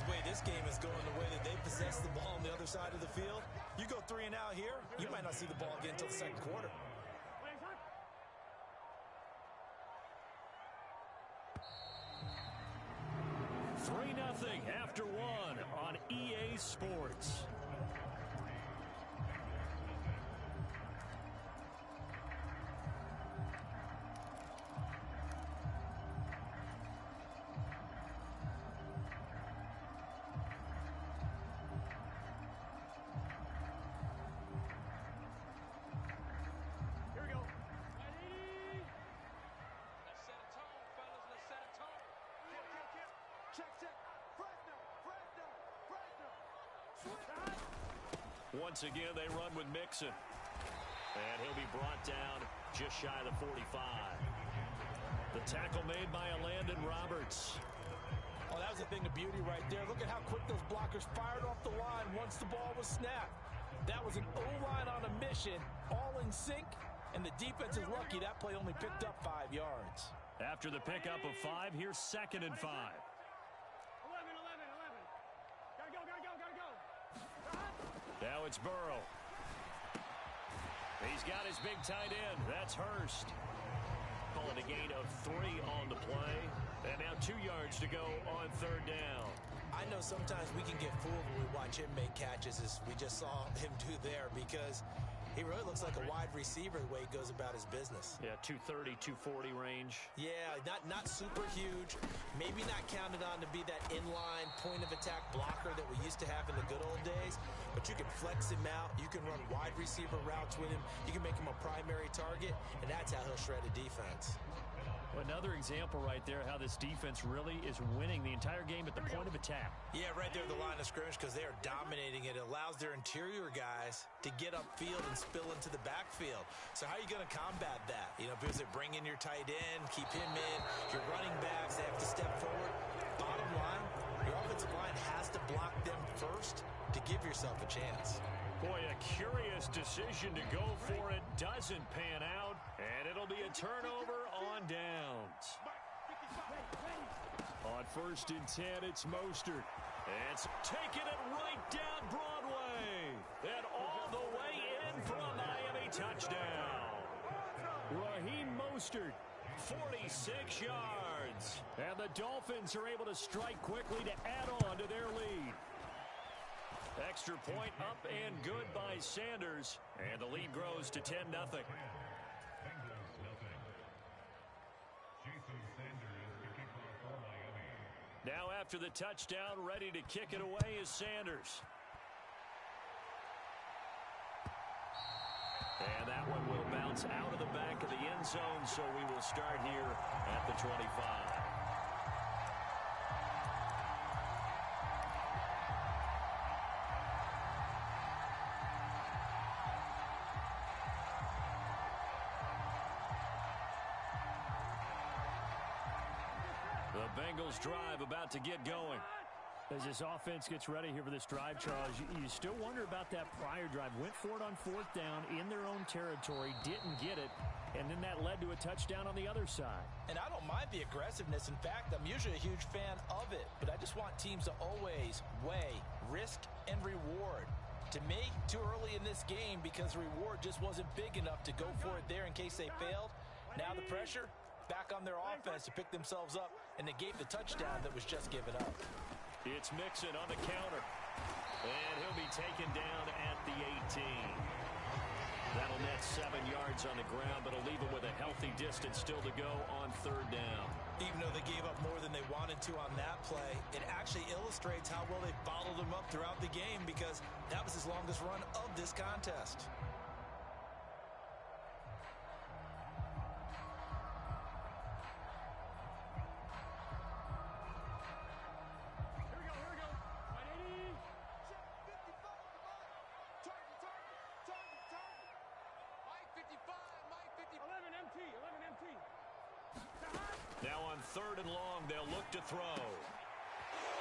E: The way this game is going, the way that they possess the ball on the other side of the field, you go 3 and out here, you might not see the ball again until the 2nd quarter.
D: Three 0 after 1 on EA Sports. Once again, they run with Mixon. And he'll be brought down just shy of the 45. The tackle made by Landon Roberts.
E: Oh, that was a thing of beauty right there. Look at how quick those blockers fired off the line once the ball was snapped. That was an O-line on a mission, all in sync, and the defense is lucky that play only picked up 5 yards.
D: After the pickup of 5, here's 2nd and 5.
F: 11. Gotta go.
D: Now it's Burrow. He's got his big tight end. That's Hurst. Calling a gain of 3 on the play. And now 2 yards to go on 3rd down.
E: I know sometimes we can get fooled when we watch him make catches, as we just saw him do there, because he really looks like a wide receiver the way he goes about his business.
D: Yeah, 230, 240 range.
E: Yeah, not super huge. Maybe not counted on to be that inline point-of-attack blocker that we used to have in the good old days, but you can flex him out. You can run wide receiver routes with him. You can make him a primary target, and that's how he'll shred a defense.
D: Another example right there how this defense really is winning the entire game at the point of attack.
E: Yeah, right there at the line of scrimmage, because they are dominating it. It allows their interior guys to get upfield and spill into the backfield. So how are you going to combat that? You know, because they bring in your tight end, keep him in. Your running backs, they have to step forward. Bottom line, your offensive line has to block them first to give yourself a chance.
D: Boy, a curious decision to go for it. Doesn't pan out, and it'll be a turnover on downs. On 1st and 10, it's Mostert. It's taking it right down Broadway. And all the way in for a Miami touchdown. Raheem Mostert, 46 yards. And the Dolphins are able to strike quickly to add on to their lead. Extra point up and good by Sanders. And the lead grows to 10-0. Now after the touchdown, ready to kick it away is Sanders. And that one will bounce out of the back of the end zone, so we will start here at the 25. The Bengals drive about to get going.
F: As this offense gets ready here for this drive, Charles, you still wonder about that prior drive. Went for it on 4th down in their own territory, didn't get it, and then that led to a touchdown on the other side.
E: And I don't mind the aggressiveness. In fact, I'm usually a huge fan of it, but I just want teams to always weigh risk and reward. To me, too early in this game because reward just wasn't big enough to go for it there in case they failed. Now the pressure back on their offense to pick themselves up and negate the touchdown that was just given up.
D: It's Mixon on the counter. And he'll be taken down at the 18. That'll net 7 yards on the ground, but it'll leave him with a healthy distance still to go on 3rd down.
E: Even though they gave up more than they wanted to on that play, it actually illustrates how well they bottled them up throughout the game because that was his longest run of this contest.
D: Now on 3rd and long, they'll look to throw.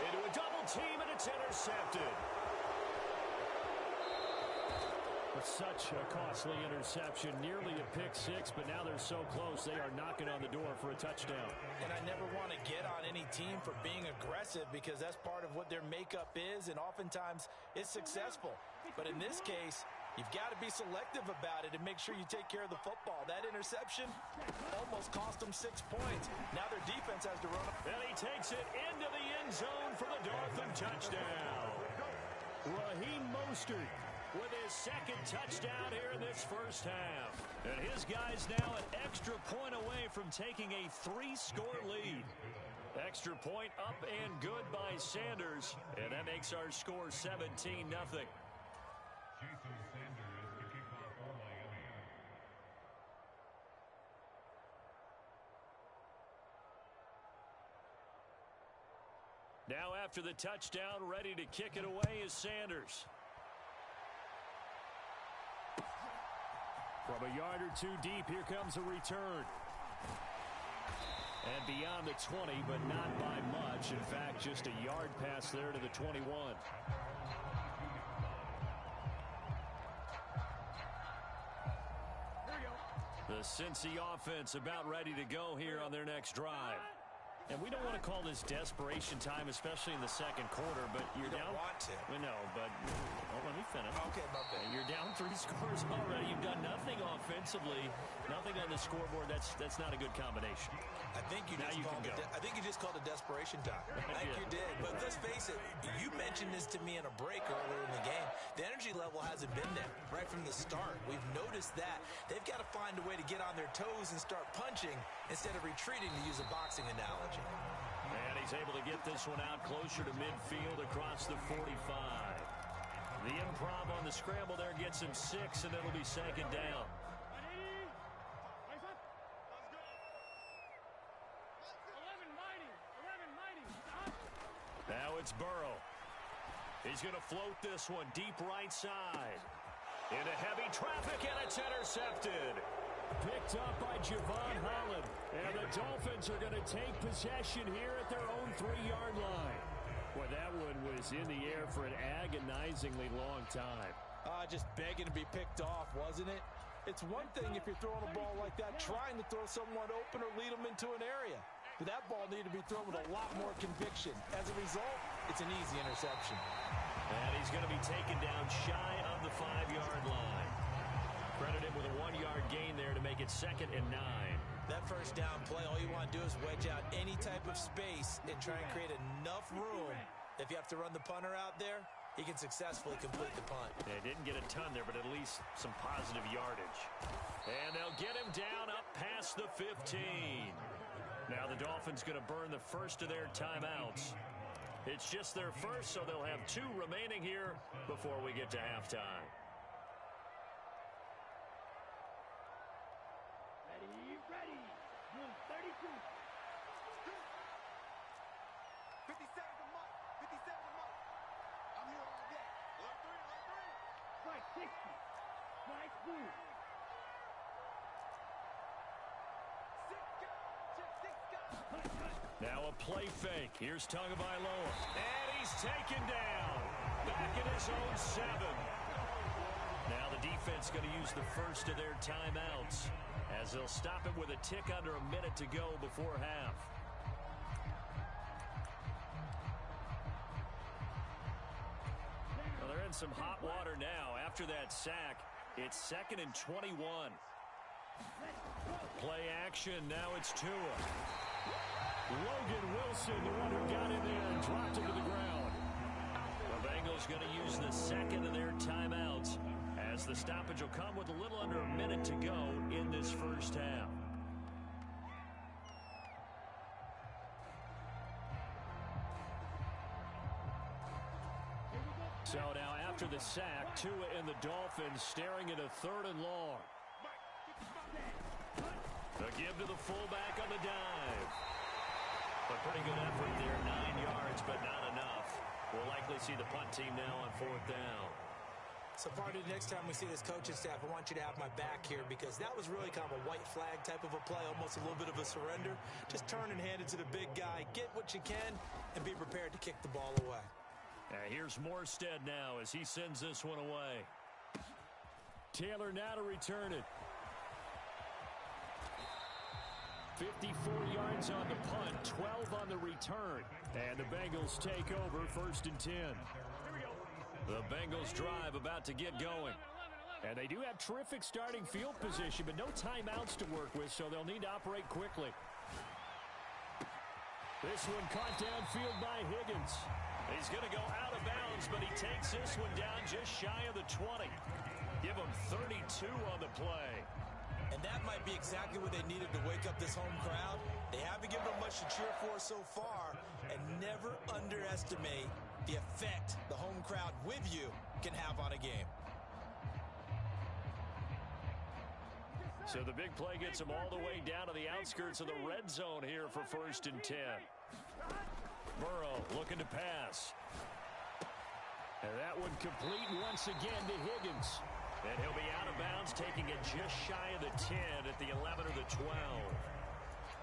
D: Into a double team, and it's intercepted.
F: Such a costly interception, nearly a pick six, but now they're so close they are knocking on the door for a touchdown.
E: And I never want to get on any team for being aggressive because that's part of what their makeup is, and oftentimes it's successful. But in this case, you've got to be selective about it and make sure you take care of the football. That interception almost cost them 6 points. Now their defense has to run.
D: And he takes it into the end zone for the Dolphin touchdown.
F: Raheem Mostert
D: with his 2nd touchdown here in this first half. And his guys now an extra point away from taking a 3-score lead. Extra point up and good by Sanders. And that makes our score 17-0. Now after the touchdown, ready to kick it away is Sanders.
F: From a yard or two deep, here comes a return. And beyond the 20, but not by much. In fact, just a yard pass there to the 21.
D: The Cincy offense about ready to go here on their next drive.
F: And we don't want to call this desperation time, especially in the 2nd quarter, but you're down.
E: Want to.
F: We know, but let me finish.
E: Okay, my bad.
F: You're down 3 scores already. You've done nothing offensively, nothing on the scoreboard. That's not a good combination.
E: I think you just called it desperation time. I think you did. But let's face it, you mentioned this to me in a break earlier in the game. The energy level hasn't been there right from the start. We've noticed that. They've got to find a way to get on their toes and start punching instead of retreating, to use a boxing analogy.
D: And he's able to get this one out closer to midfield across the 45. The improv on the scramble there gets him 6, and it'll be 2nd down. Now it's Burrow. He's going to float this one deep right side. Into heavy traffic, and it's intercepted.
F: Picked up by Javon Holland. And the Dolphins are going to take possession here at their own 3-yard line. Boy, that one was in the air for an agonizingly long time.
E: Just begging to be picked off, wasn't it? It's one thing if you're throwing a ball like that, trying to throw someone open or lead them into an area. But that ball needed to be thrown with a lot more conviction. As a result, it's an easy interception.
D: And he's going to be taken down shy of the 5-yard line. Credit him with a 1-yard gain there to make it 2nd and 9.
E: That first down play, all you want to do is wedge out any type of space and try and create enough room. If you have to run the punter out there, he can successfully complete the punt.
D: They didn't get a ton there, but at least some positive yardage. And they'll get him down up past the 15. Now the Dolphins going to burn the first of their timeouts. It's just their first, so they'll have 2 remaining here before we get to halftime.
C: Ready. 32.
A: 50 seconds a month. 50 seconds a month. I'm here all day. Alert 3.
C: Strike 60. Nice move.
A: 6 guys. Check 6 guys.
C: Cut.
D: Now a play fake. Here's Tagovailoa. And he's taken down. Back at his own 7. Now the defense going to use the first of their timeouts as they'll stop it with a tick under a minute to go before half. Well, they're in some hot water now. After that sack, it's 2nd and 21. Play action. Now it's Tua.
F: Logan Wilson, the one who got in there and dropped him to the ground.
D: The Bengals going to use the second of their timeouts as the stoppage will come with a little under a minute to go in this first half. So now after the sack, Tua and the Dolphins staring at a 3rd and long. The give to the fullback on the dive. A pretty good effort there, 9 yards, but not enough. We'll likely see the punt team now on 4th down.
E: So, Party, next time we see this coaching staff, I want you to have my back here because that was really kind of a white flag type of a play, almost a little bit of a surrender. Just turn and hand it to the big guy, get what you can, and be prepared to kick the ball away.
D: Here's Morstead now as he sends this one away.
F: Taylor now to return it. 54 yards on the punt, 12 on the return. And the Bengals take over 1st and 10.
D: The Bengals drive about to get going.
F: And they do have terrific starting field position, but no timeouts to work with, so they'll need to operate quickly. This one caught downfield by Higgins.
D: He's going to go out of bounds, but he takes this one down just shy of the 20. Give him 32 on the play.
E: And that might be exactly what they needed to wake up this home crowd. They haven't given them much to cheer for so far, and never underestimate the effect the home crowd with you can have on a game.
D: So the big play gets them all the way down to the outskirts of the red zone here for 1st and 10. Burrow looking to pass.
F: And that one complete once again to Higgins.
D: And he'll be out of bounds, taking it just shy of the 10 at the 11 or the 12.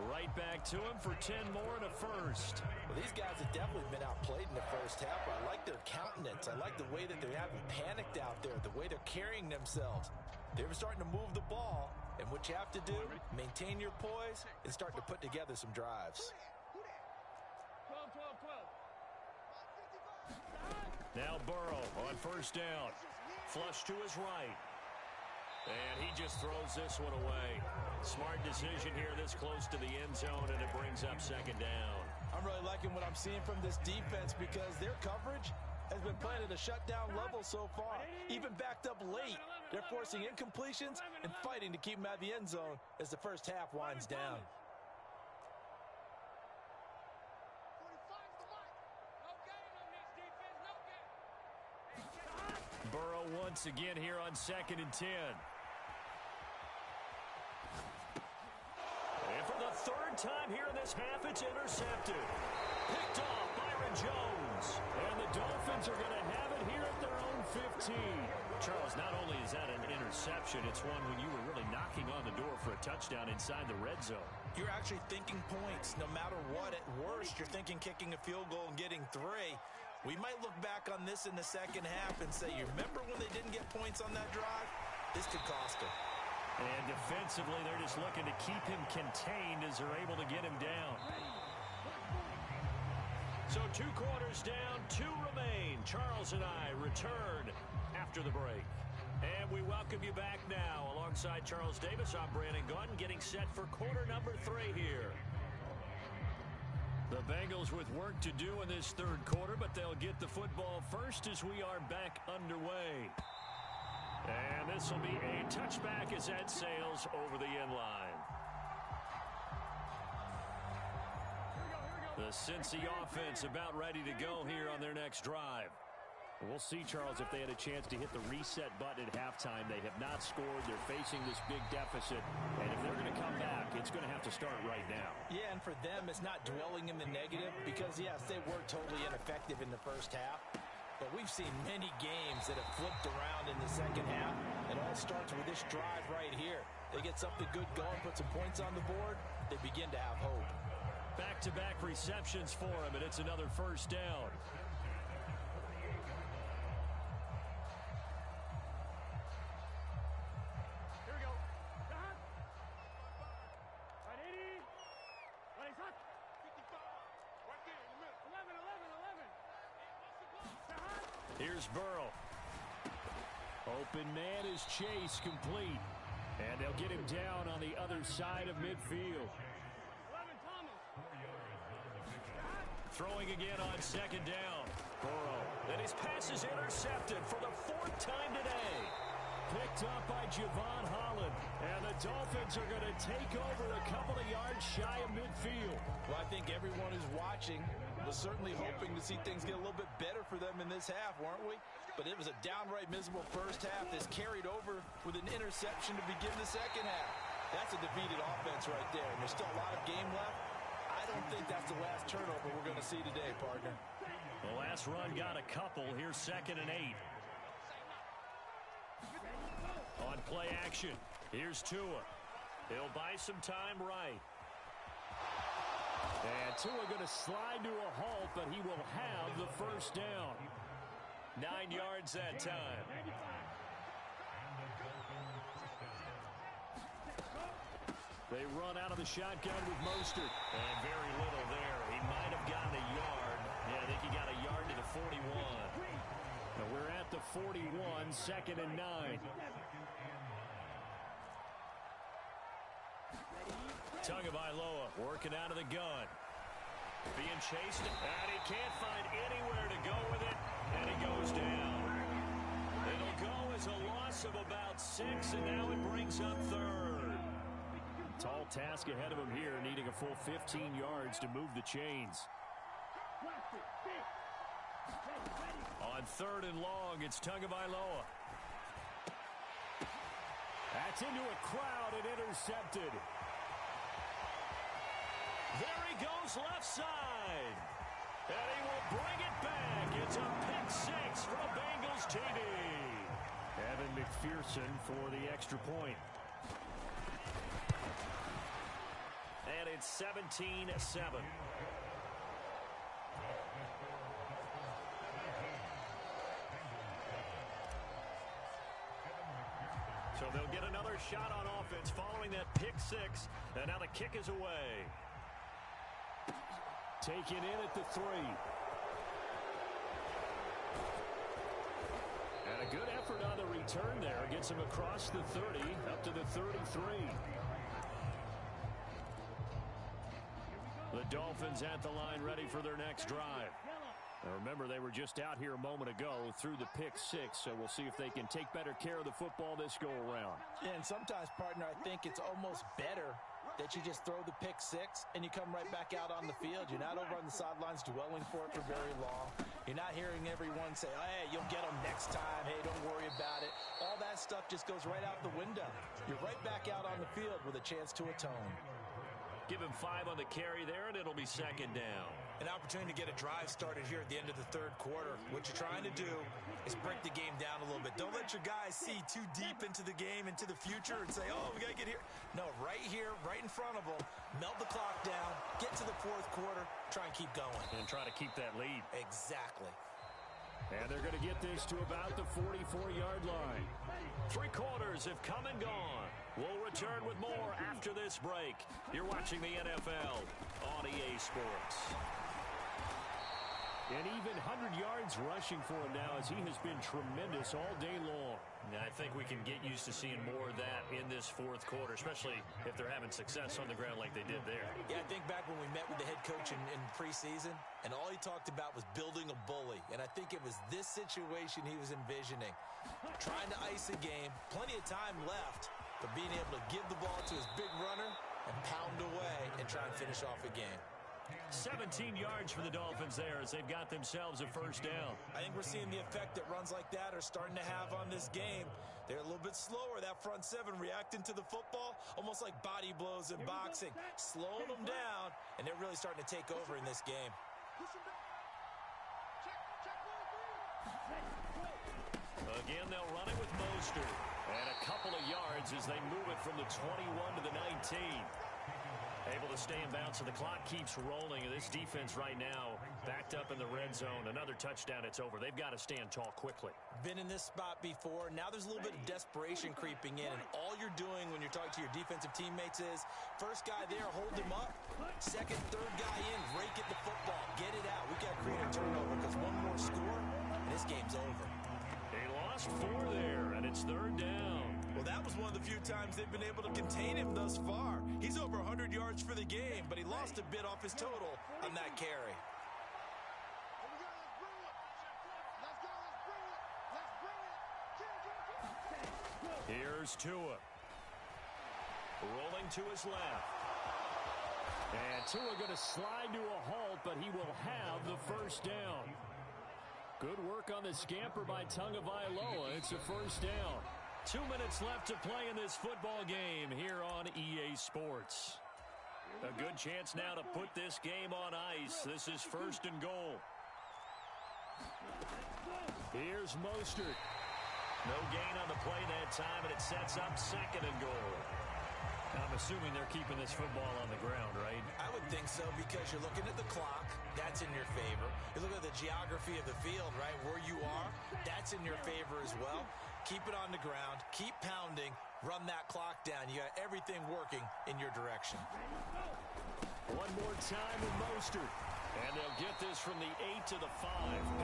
D: Right back to him for 10 more and a first.
E: Well, these guys have definitely been outplayed in the first half. I like their countenance. I like the way that they haven't panicked out there, the way they're carrying themselves. They were starting to move the ball, and what you have to do, maintain your poise and start to put together some drives.
D: 12. Now Burrow on 1st down. Flush to his right. And he just throws this one away. Smart decision here this close to the end zone, and it brings up 2nd down.
E: I'm really liking what I'm seeing from this defense because their coverage has been playing at a shutdown level so far. Even backed up late, they're forcing incompletions and fighting to keep them out of the end zone as the first half winds down.
D: Burrow once again here on 2nd and 10. And for the 3rd time here in this half, it's intercepted. Picked off Byron Jones.
F: And the Dolphins are going to have it here at their own 15.
D: Charles, not only is that an interception, it's one when you were really knocking on the door for a touchdown inside the red zone.
E: You're actually thinking points. No matter what, at worst, you're thinking kicking a field goal and getting 3. We might look back on this in the second half and say, you remember when they didn't get points on that drive? This could cost them.
D: And defensively, they're just looking to keep him contained as they're able to get him down. So 2 quarters down, 2 remain. Charles and I return after the break. And we welcome you back now. Alongside Charles Davis, I'm Brandon Gunn, getting set for quarter number 3 here. The Bengals with work to do in this 3rd quarter, but they'll get the football first as we are back underway. And this will be a touchback as that sails over the end line. The Cincy offense about ready to go here on their next drive.
F: We'll see, Charles, if they had a chance to hit the reset button at halftime. They have not scored. They're facing this big deficit. And if they're going to come back, it's going to have to start right now.
E: Yeah, and for them, it's not dwelling in the negative because, yes, they were totally ineffective in the first half. But we've seen many games that have flipped around in the second half. It all starts with this drive right here. They get something good going, put some points on the board, they begin to have hope.
D: Back-to-back receptions for him, and it's another first down.
F: Here we go. Right, 80. Right, hot. 55. Right there in the middle. 11.
D: Here's Burrow.
F: Open man is Chase, complete. And they'll get him down on the other side of midfield. 11, Thomas.
D: Throwing again on second down. Burrow. And his pass is intercepted for the 4th time today.
F: Picked up by Javon Holland. And the Dolphins are going to take over a couple of yards shy of midfield.
E: Well, I think everyone who's watching was certainly hoping to see things get a little bit better for them in this half, weren't we? But it was a downright miserable first half that's carried over with an interception to begin the second half. That's a defeated offense right there, and there's still a lot of game left. I don't think that's the last turnover we're going to see today, partner.
D: The last run got a couple. Here's 2nd and 8. On play action, here's Tua. He'll buy some time right.
F: And Tua going to slide to a halt, but he will have the first down.
D: 9 yards that time.
F: They run out of the shotgun with Mostert.
D: And very little there. He might have gotten a yard. Yeah, I think he got a yard to the 41.
F: And we're at the 41, 2nd and 9.
D: Tagovailoa working out of the gun. Being chased, and he can't find anywhere to go with it, and he goes down. It'll go as a loss of about 6, and now it brings up 3rd.
F: Tall task ahead of him here, needing a full 15 yards to move the chains.
D: On 3rd and long, it's Tagovailoa.
F: That's into a crowd and intercepted.
D: There he goes left side. And he will bring it back. It's a pick 6 from Bengals TV.
F: Evan McPherson for the extra point.
D: And it's 17-7. So they'll get another shot on offense following that pick 6. And now the kick is away.
F: Taken in at the 3. And a good effort on the return there. Gets him across the 30, up to the 33.
D: The Dolphins at the line ready for their next drive.
F: Now remember, they were just out here a moment ago through the pick 6, so we'll see if they can take better care of the football this go around.
E: Yeah, and sometimes, partner, I think it's almost better that you just throw the pick 6 and you come right back out on the field. You're not over on the sidelines dwelling for it for very long. You're not hearing everyone say, oh, hey, you'll get them next time. Hey, don't worry about it. All that stuff just goes right out the window. You're right back out on the field with a chance to atone.
D: Give him 5 on the carry there, and it'll be 2nd down.
E: An opportunity to get a drive started here at the end of the 3rd quarter. What you're trying to do is break the game down a little bit. Don't let your guys see too deep into the game, into the future, and say, oh, we got to get here. No, right here, right in front of them, melt the clock down, get to the 4th quarter, try and keep going.
D: And try to keep that lead.
E: Exactly.
F: And they're going to get this to about the 44-yard line.
D: 3 quarters have come and gone. We'll return with more after this break. You're watching the NFL on EA Sports.
F: An even 100 yards rushing for him now, as he has been tremendous all day long.
D: And I think we can get used to seeing more of that in this 4th quarter, especially if they're having success on the ground like they did there.
E: Yeah, I think back when we met with the head coach in preseason, and all he talked about was building a bully. And I think it was this situation he was envisioning. Trying to ice a game, plenty of time left, but being able to give the ball to his big runner and pound away and try and finish off a game.
D: 17 yards for the Dolphins there as they've got themselves a first down.
E: I think we're seeing the effect that runs like that are starting to have on this game. They're a little bit slower, that front 7 reacting to the football, almost like body blows in boxing, slowing them down, and they're really starting to take over in this game.
D: Again, they'll run it with Mostert. And a couple of yards as they move it from the 21 to the 19. Able to stay in bounds, so the clock keeps rolling. And this defense right now backed up in the red zone. Another touchdown, it's over. They've got to stand tall quickly.
E: Been in this spot before. Now there's a little bit of desperation creeping in. And all you're doing when you're talking to your defensive teammates is, first guy there, hold him up. Second, third guy in, rake at the football. Get it out. We've got to create a turnover because one more score, and this game's over.
D: They lost 4 there, and it's third down.
E: Well, that was one of the few times they've been able to contain him thus far. He's over 100 yards for the game, but he lost a bit off his total on that carry.
D: Here's Tua. Rolling to his left. And Tua going to slide to a halt, but he will have the first down. Good work on the scamper by Tagovailoa. It's a first down. 2 minutes left to play in this football game here on EA Sports. A good chance now to put this game on ice. This is first and goal. Here's Mostert. No gain on the play that time, and it sets up second and goal. I'm assuming they're keeping this football on the ground, right?
E: I would think so because you're looking at the clock. That's in your favor. You look at the geography of the field, right? Where you are, that's in your favor as well. Keep it on the ground. Keep pounding. Run that clock down. You got everything working in your direction.
D: One more time with Mostert. And they'll get this from the 8 to the 5.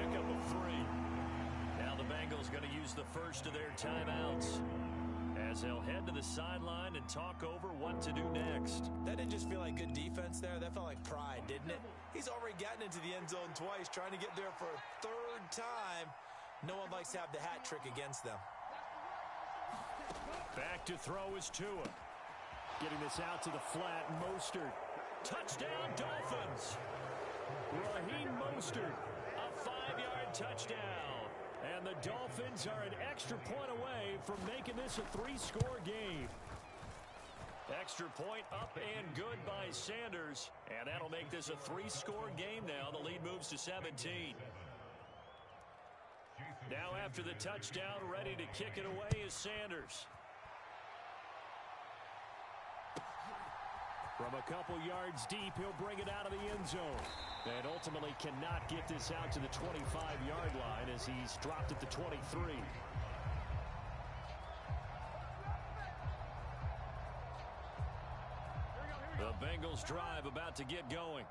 D: Pick up a 3. Now the Bengals going to use the first of their timeouts as they'll head to the sideline and talk over what to do next.
E: That didn't just feel like good defense there. That felt like pride, didn't it? He's already gotten into the end zone twice, trying to get there for a third time. No one likes to have the hat trick against them.
D: Back to throw is Tua. Getting this out to the flat, Mostert. Touchdown, Dolphins. Raheem Mostert, a 5-yard touchdown. And the Dolphins are an extra point away from making this a 3-score game. Extra point up and good by Sanders. And that'll make this a 3-score game now. The lead moves to 17. Now after the touchdown, ready to kick it away is Sanders. From a couple yards deep, he'll bring it out of the end zone. And ultimately cannot get this out to the 25-yard line as he's dropped at the 23. The Bengals drive about to get going.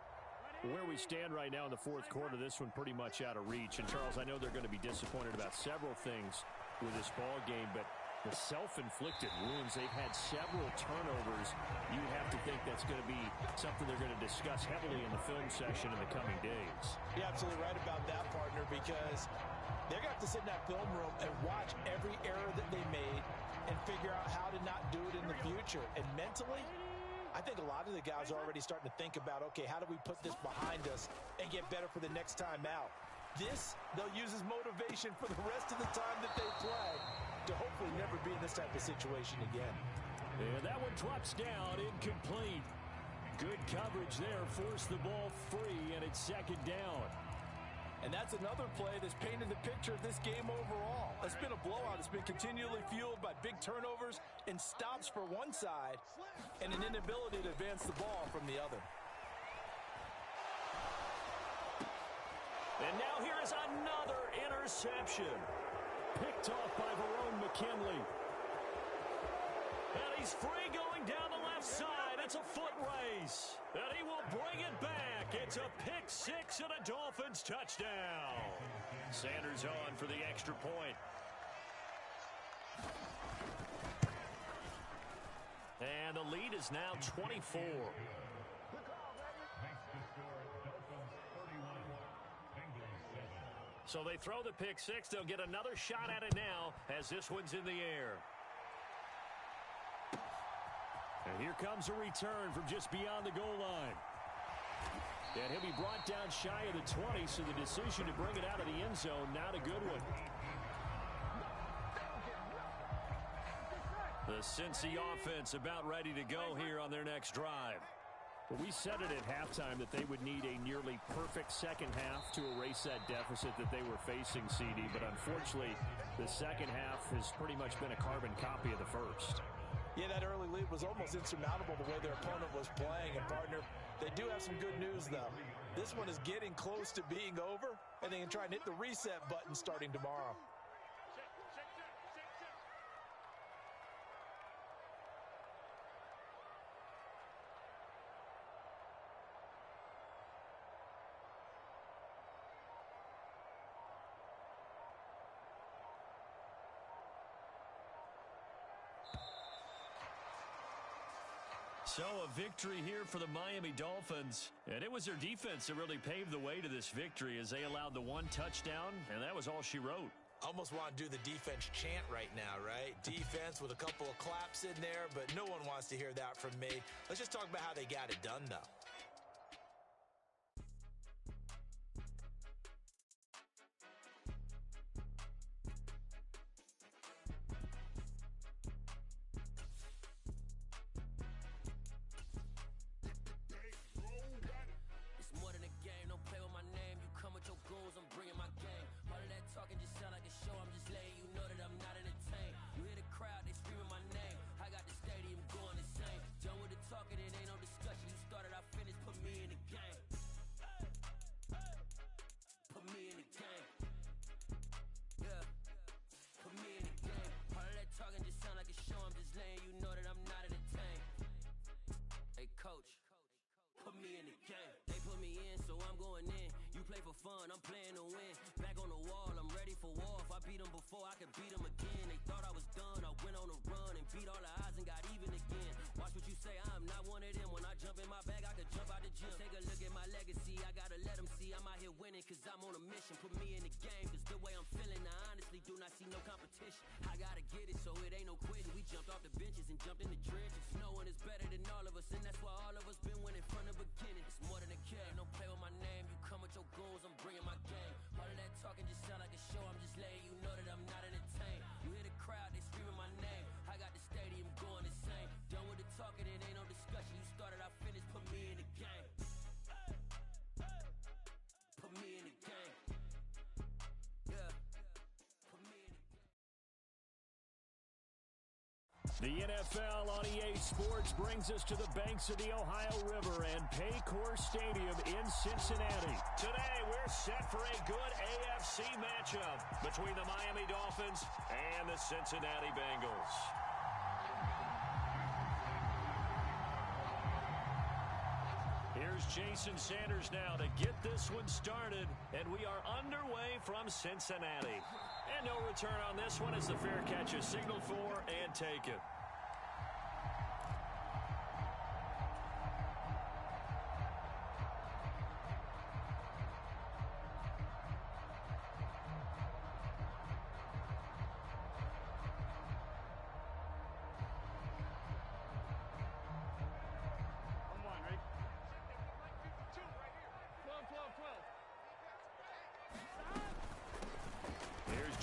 D: Where we stand right now in the fourth quarter, this one pretty much out of reach. And, Charles, I know they're going to be disappointed about several things with this ball game, but the self-inflicted wounds, they've had several turnovers. You have to think that's going to be something they're going to discuss heavily in the film session in the coming days.
E: You're absolutely right about that, partner, because they're going to have to sit in that film room and watch every error that they made and figure out how to not do it in the future. And mentally, I think a lot of the guys are already starting to think about, okay, how do we put this behind us and get better for the next time out? This, they'll use as motivation for the rest of the time that they play to hopefully never be in this type of situation again.
D: And that one drops down, incomplete. Good coverage there, forced the ball free, and it's second down.
E: And that's another play that's painted the picture of this game overall. It's been a blowout. It's been continually fueled by big turnovers and stops for one side and an inability to advance the ball from the other.
D: And now here is another interception. Picked off by Verone McKinley. And he's free going down the left side. It's a foot race. And he will bring it back. It's a pick six and a Dolphins touchdown. Sanders on for the extra point. And the lead is now 24. So they throw the pick six. They'll get another shot at it now as this one's in the air. And here comes a return from just beyond the goal line. And he'll be brought down shy of the 20, so the decision to bring it out of the end zone, not a good one. The Cincy offense about ready to go here on their next drive. Well, we said it at halftime that they would need a nearly perfect second half to erase that deficit that they were facing, CD. But unfortunately, the second half has pretty much been a carbon copy of the first.
E: Yeah, that early lead was almost insurmountable the way their opponent was playing. And, partner, they do have some good news, though. This one is getting close to being over, and they can try and hit the reset button starting tomorrow.
D: So a victory here for the Miami Dolphins. And it was their defense that really paved the way to this victory as they allowed the one touchdown, and that was all she wrote.
E: Almost want to do the defense chant right now, right? Defense with a couple of claps in there, but no one wants to hear that from me. Let's just talk about how they got it done, though.
G: I'm playing to win. Back on the wall, I'm ready for war. If I beat them before, I can beat them again. They thought I was done. I went on a run and beat all the odds and got even again. Watch what you say, I'm not one of them. When I jump in my bag, I could jump out the gym. Take a look at my legacy. I gotta let them see I'm out here winning, cause I'm on a mission. Put me in the game, cause the way I'm feeling, I honestly do not see no competition. I gotta get it, so it ain't no quitting. We jumped off the benches and jumped in the trenches. No one is better than all of us, and that's why all of us been winning from the beginning. It's more than a game, don't play with my name. You come with your goals, I'm bringing my game. All of that talking just sound like a show. I'm just letting you know that I'm not entertained. You hear the crowd, they screaming my name. I got the stadium going insane. Done with the talking, it ain't no discussion. You started, I finished, put me in the game. Put me in the game. Yeah. Put me in the game.
F: The NFL on EA Sports brings us to the banks of the Ohio River and Paycor Stadium in Cincinnati.
D: Today, we're set for a good AFC matchup between the Miami Dolphins and the Cincinnati Bengals. Here's Jason Sanders now to get this one started, and we are underway from Cincinnati. And no return on this one as the fair catch is signaled for and taken.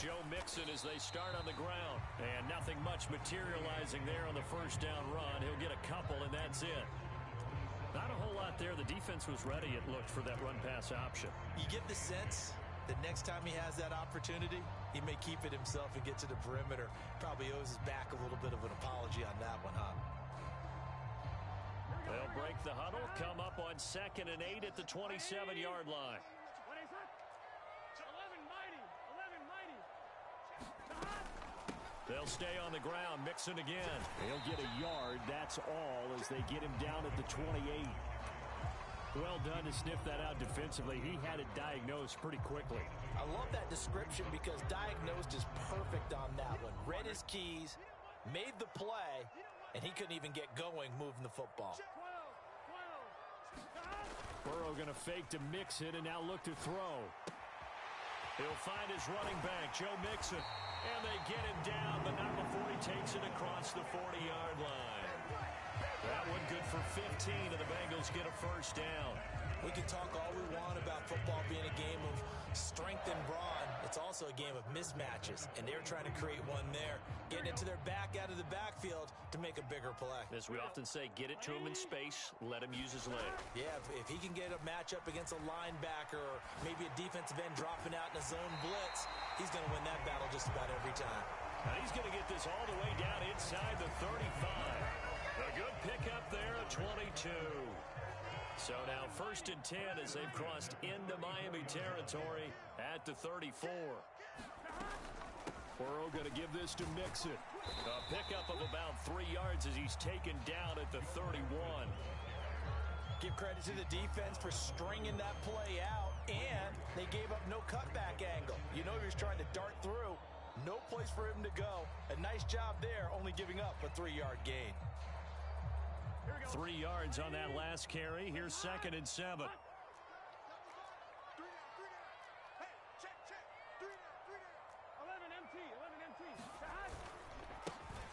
D: Joe Mixon as they start on the ground. And nothing much materializing there on the first down run. He'll get a couple, and that's it. Not a whole lot there. The defense was ready, it looked, for that run-pass option.
E: You get the sense that next time he has that opportunity, he may keep it himself and get to the perimeter. Probably owes his back a little bit of an apology on that one, huh?
D: They'll break the huddle, come up on 2nd and 8 at the 27-yard line. They'll stay on the ground. Mixon again.
F: He'll get a yard. That's all as they get him down at the 28. Well done to sniff that out defensively. He had it diagnosed pretty quickly.
E: I love that description because diagnosed is perfect on that one. Read his keys, made the play, and he couldn't even get going moving the football.
F: Burrow going to fake to Mixon and now look to throw.
D: He'll find his running back, Joe Mixon. And they get him down, but not before he takes it across the 40-yard line. That one good for 15, and the Bengals get a first down.
E: We can talk all we want about football being a game of strength and brawn. It's also a game of mismatches, and they're trying to create one there, getting it to their back out of the backfield to make a bigger play.
D: As we often say, get it to him in space, let him use his leg.
E: Yeah, if he can get a matchup against a linebacker or maybe a defensive end dropping out in a zone blitz, he's going to win that battle just about every time.
D: And he's going to get this all the way down inside the 35. A good pickup there at 22. So now 1st and 10 as they've crossed into Miami territory at the 34.
F: Burrow going to give this to Mixon.
D: A pickup of about 3 yards as he's taken down at the 31.
E: Give credit to the defense for stringing that play out, and they gave up no cutback angle. You know he was trying to dart through. No place for him to go. A nice job there, only giving up a 3-yard gain.
D: 3 yards on that last carry. Here's 2nd and 7.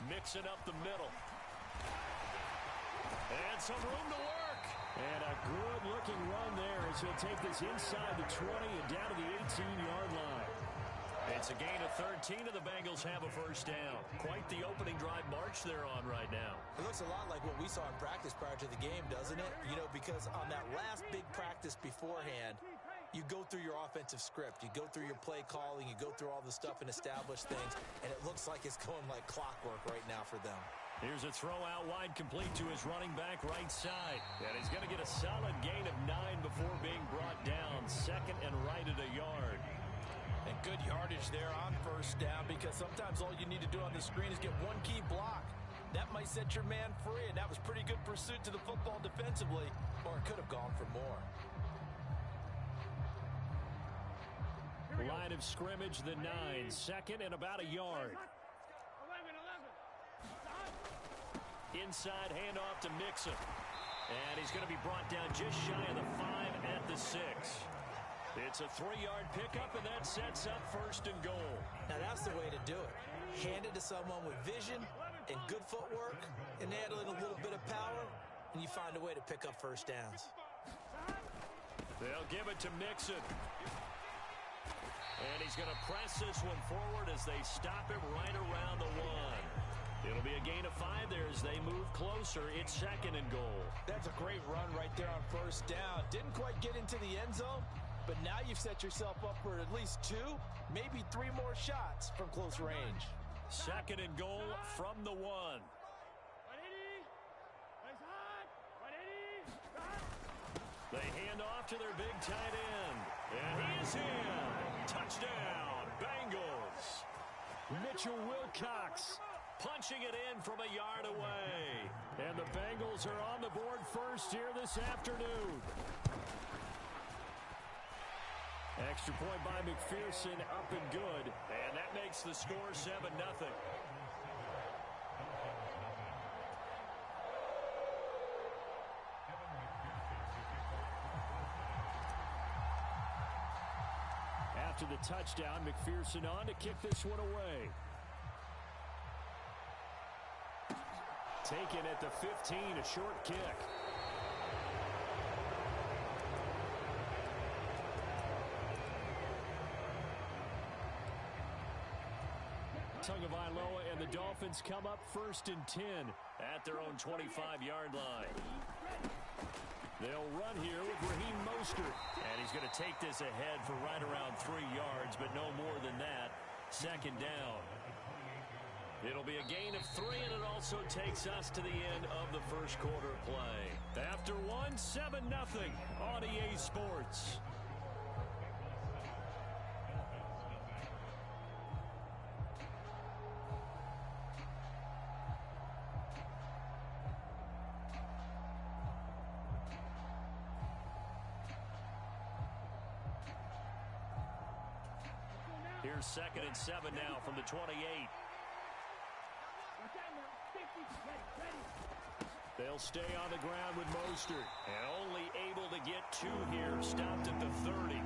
D: Mixing up the middle. And some room to work.
F: And a good-looking run there as he'll take this inside the 20 and down to the 18-yard line.
D: It's a gain of 13, and the Bengals have a 1st down. Quite the opening drive march they're on right now.
E: It looks a lot like what we saw in practice prior to the game, doesn't it? You know, because on that last big practice beforehand, you go through your offensive script. You go through your play calling. You go through all the stuff and establish things, and it looks like it's going like clockwork right now for them.
D: Here's a throw out wide complete to his running back right side. And he's going to get a solid gain of 9 before being brought down. 2nd and right at a yard.
E: And good yardage there on 1st down, because sometimes all you need to do on the screen is get one key block. That might set your man free, and that was pretty good pursuit to the football defensively, or it could have gone for more.
D: Line of scrimmage, the 9. 2nd and about a yard. Inside handoff to Mixon. And he's going to be brought down just shy of the 5 at the 6. It's a 3-yard pickup, and that sets up 1st and goal.
E: Now that's the way to do it. Hand it to someone with vision and good footwork, and add in a little bit of power, and you find a way to pick up 1st downs.
D: They'll give it to Mixon. And he's going to press this one forward as they stop him right around the 1. It'll be a gain of 5 there as they move closer. It's 2nd and goal.
E: That's a great run right there on 1st down. Didn't quite get into the end zone, but now you've set yourself up for at least 2, maybe 3 more shots from close range.
D: 2nd and goal from the 1. They hand off to their big tight end. And he is in. Touchdown, Bengals.
F: Mitchell Wilcox
D: punching it in from a yard away.
F: And the Bengals are on the board first here this afternoon. Extra point by McPherson, up and good.
D: And that makes the score 7-0.
F: After the touchdown, McPherson on to kick this one away. Taken at the 15, a short kick. Tagovailoa and the Dolphins come up 1st and 10
D: at their own 25-yard line.
F: They'll run here with Raheem Mostert.
D: And he's going to take this ahead for right around 3 yards, but no more than that. 2nd down. It'll be a gain of 3, and it also takes us to the end of the 1st quarter play. After 1, 7-0 on EA Sports. Here's 2nd and 7 now from the 28.
F: They'll stay on the ground with Mostert.
D: And only able to get 2 here, stopped at the 30.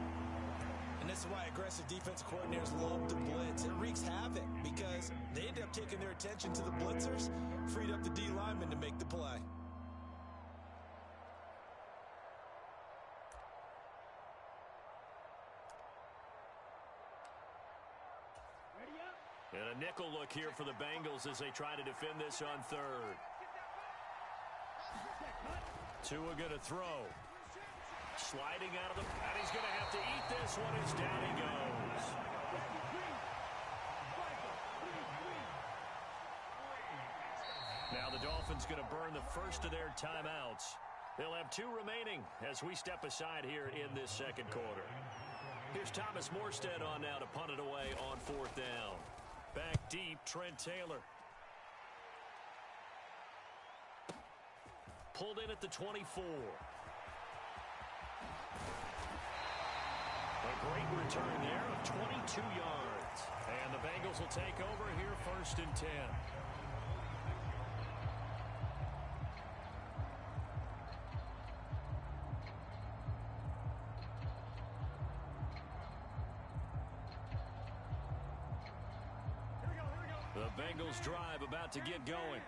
E: And this is why aggressive defensive coordinators love to blitz. It wreaks havoc because they end up taking their attention to the blitzers, freed up the D lineman to make the play.
D: And a nickel look here for the Bengals as they try to defend this on 3rd. Tua going to throw. Sliding out of the... And he's going to have to eat this one as down he goes. Now the Dolphins going to burn the first of their timeouts. They'll have 2 remaining as we step aside here in this second quarter. Here's Thomas Morstead on now to punt it away on 4th down. Back deep, Trent Taylor. Pulled in at the 24. A great return there of 22 yards. And the Bengals will take over here 1st and 10. The Bengals drive about to get going.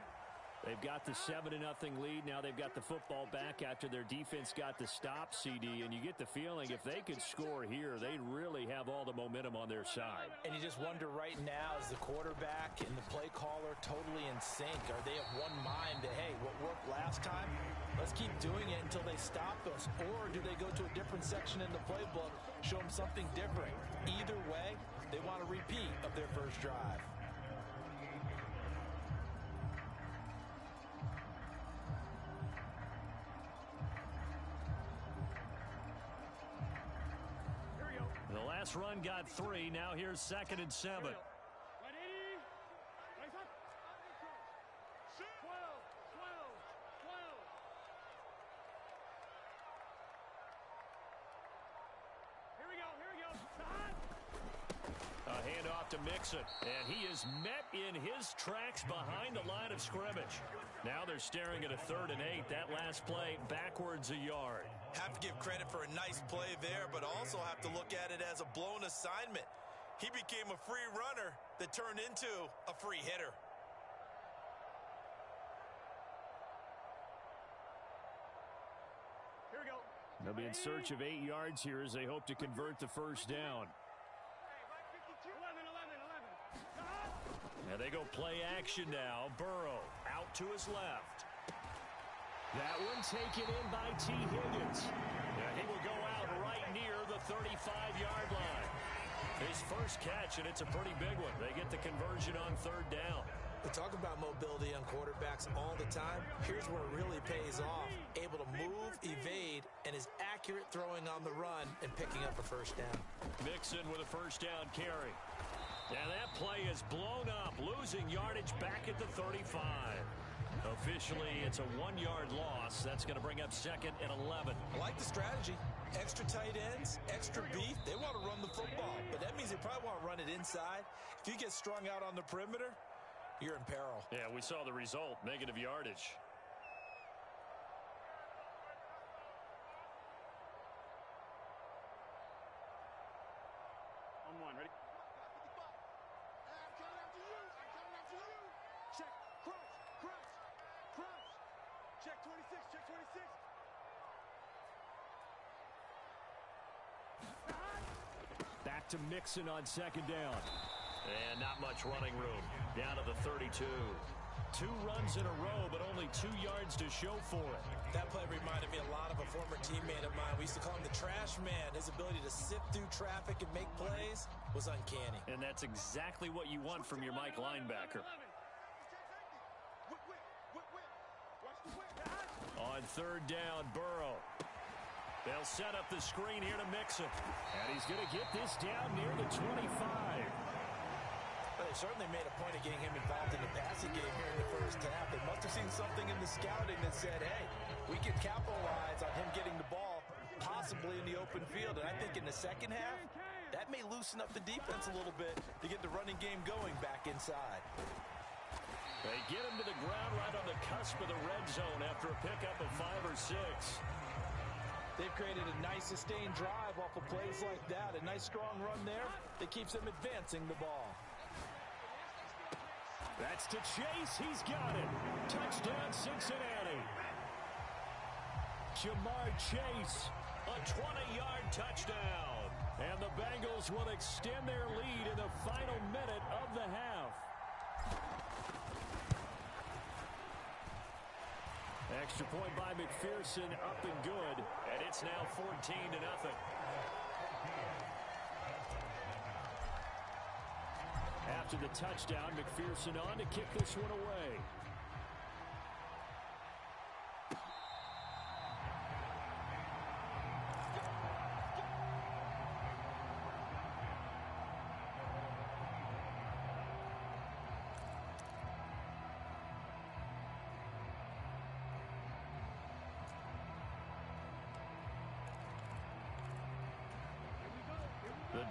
D: They've got the 7-0 lead. Now they've got the football back after their defense got the stop, CD. And you get the feeling if they could score here, they'd really have all the momentum on their side.
E: And you just wonder right now, is the quarterback and the play caller totally in sync? Are they of one mind that, hey, what worked last time, let's keep doing it until they stop us? Or do they go to a different section in the playbook, show them something different? Either way, they want a repeat of their first drive.
D: The last run got 3. Now here's 2nd and 7.
F: Ready? Here we go.
D: A handoff to Mixon, and he is met in his tracks behind the line of scrimmage. Now they're staring at a 3rd and 8. That last play backwards a yard.
E: Have to give credit for a nice play there, but also have to look at it as a blown assignment. He became a free runner that turned into a free hitter.
F: Here we go.
D: They'll be in search of 8 yards here as they hope to convert the first down.
F: 11.
D: And they go play action now. Burrow out to his left. That one taken in by T. Higgins. And he will go out right near the 35-yard line. His first catch, and it's a pretty big one. They get the conversion on 3rd down.
E: We talk about mobility on quarterbacks all the time. Here's where it really pays off. Able to move, evade, and is accurate throwing on the run and picking up a first down.
D: Mixon with a first down carry. And that play is blown up, losing yardage back at the 35. Officially, it's a 1-yard loss. That's going to bring up 2nd and 11.
E: I like the strategy. Extra tight ends, extra beef. They want to run the football, but that means they probably want to run it inside. If you get strung out on the perimeter, you're in peril.
D: Yeah, we saw the result, negative yardage.
F: On 1, ready? Check, crouch. Check 26.
D: Back to Mixon on 2nd down. And not much running room. Down to the 32. 2 runs in a row, but only 2 yards to show for it.
E: That play reminded me a lot of a former teammate of mine. We used to call him the trash man. His ability to sift through traffic and make plays was uncanny.
D: And that's exactly what you want from your Mike linebacker. On 3rd down, Burrow. They'll set up the screen here to Mixon. And he's going to get this down near the 25.
E: Well, they certainly made a point of getting him involved in the passing game here in the first half. They must have seen something in the scouting that said, hey, we can capitalize on him getting the ball possibly in the open field. And I think in the second half, that may loosen up the defense a little bit to get the running game going back inside.
D: They get him to the ground right on the cusp of the red zone after a pickup of 5 or 6.
E: They've created a nice sustained drive off of plays like that. A nice strong run there that keeps them advancing the ball.
D: That's to Chase. He's got it. Touchdown, Cincinnati. Jamar Chase, a 20-yard touchdown. And the Bengals will extend their lead in the final minute of the half. Extra point by McPherson, up and good. And it's now 14-0. After the touchdown, McPherson on to kick this one away.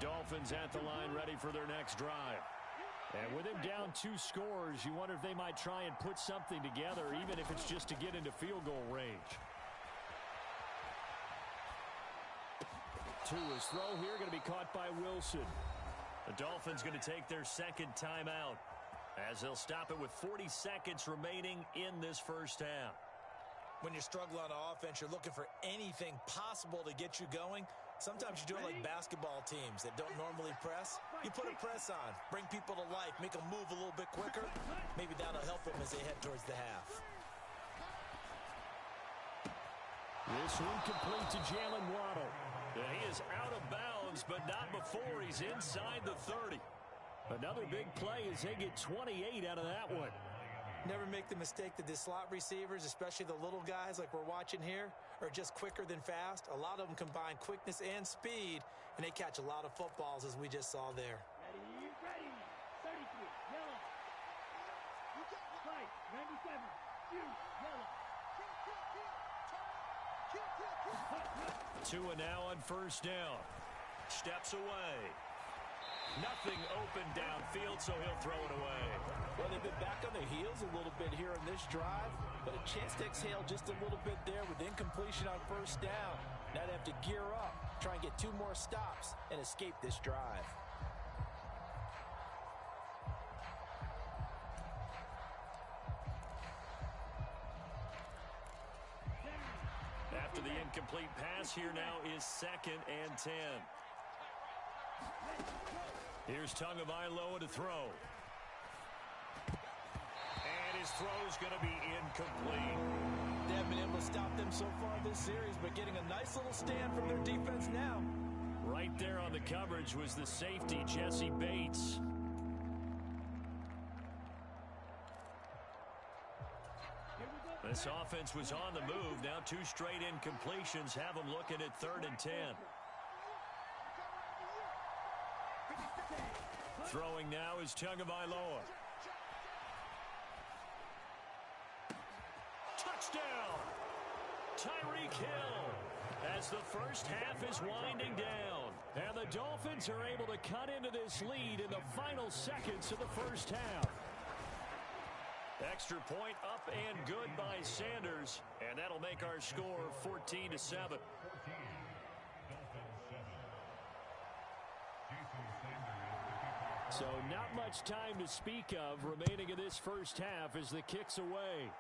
D: Dolphins at the line ready for their next drive. And with him down 2 scores, you wonder if they might try and put something together, even if it's just to get into field goal range. To his throw here, going to be caught by Wilson. The Dolphins going to take their second timeout as they'll stop it with 40 seconds remaining in this first half.
E: When you struggle on offense, you're looking for anything possible to get you going. Sometimes you do it like basketball teams that don't normally press. You put a press on, bring people to life, make them move a little bit quicker. Maybe that'll help them as they head towards the half.
D: This one complete to Jalen Waddle. And he is out of bounds, but not before he's inside the 30. Another big play as they get 28 out of that one.
E: Never make the mistake that the slot receivers, especially the little guys like we're watching here, are just quicker than fast. A lot of them combine quickness and speed, and they catch a lot of footballs as we just saw there.
H: Ready, 33, yellow. Fight, 97, yellow.
D: Tua now on first down. Steps away. Nothing open downfield, so he'll throw it away.
E: Well, they've been back on their heels a little bit here in this drive, but a chance to exhale just a little bit there with incompletion on first down. Now they have to gear up, try and get 2 more stops, and escape this drive.
D: After the incomplete pass, here now is 2nd and 10. Here's Tagovailoa to throw. And his throw's going to be incomplete.
E: They haven't been able to stop them so far this series, but getting a nice little stand from their defense now.
D: Right there on the coverage was the safety, Jesse Bates. This offense was on the move. Now 2 straight incompletions have them looking at 3rd and 10. Throwing now is Tagovailoa. Touchdown! Tyreek Hill as the first half is winding down. And the Dolphins are able to cut into this lead in the final seconds of the first half. Extra point up and good by Sanders. And that'll make our score 14-7. So not much time to speak of remaining in this first half as the kick's away.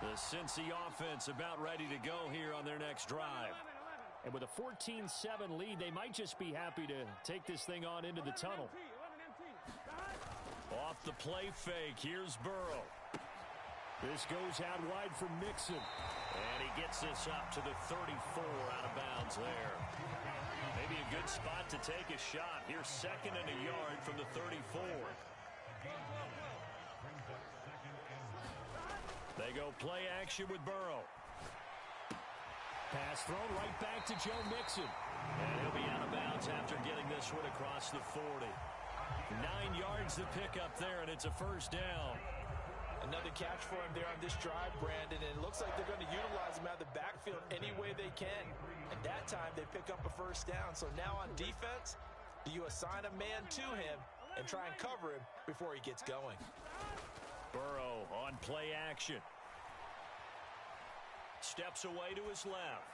D: The Cincy offense about ready to go here on their next drive. And with a 14-7 lead, they might just be happy to take this thing on into the tunnel. Off the play fake, here's Burrow. This goes out wide for Mixon. And he gets this up to the 34 out of bounds there. Maybe a good spot to take a shot. Here's 2nd and a yard from the 34. They go play action with Burrow. Pass thrown right back to Joe Mixon. And he'll be out of bounds after getting this one across the 40. 9 yards to pick up there, and it's a first down.
E: Another catch for him there on this drive, Brandon, and it looks like they're going to utilize him out of the backfield any way they can. And that time, they pick up a first down. So now on defense, do you assign a man to him and try and cover him before he gets going?
D: Burrow on play action. Steps away to his left.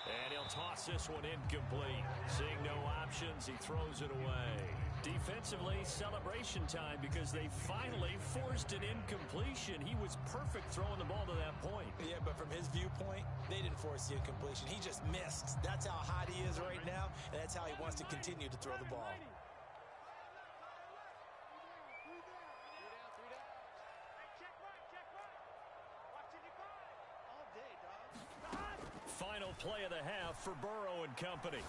D: And he'll toss this one incomplete. Seeing no options, he throws it away. Defensively, celebration time because they finally forced an incompletion. He was perfect throwing the ball to that point.
E: Yeah, but from his viewpoint, they didn't force the incompletion. He just missed. That's how hot he is right now, and that's how he wants to continue to throw the ball.
D: Final play of the half for Burrow and company.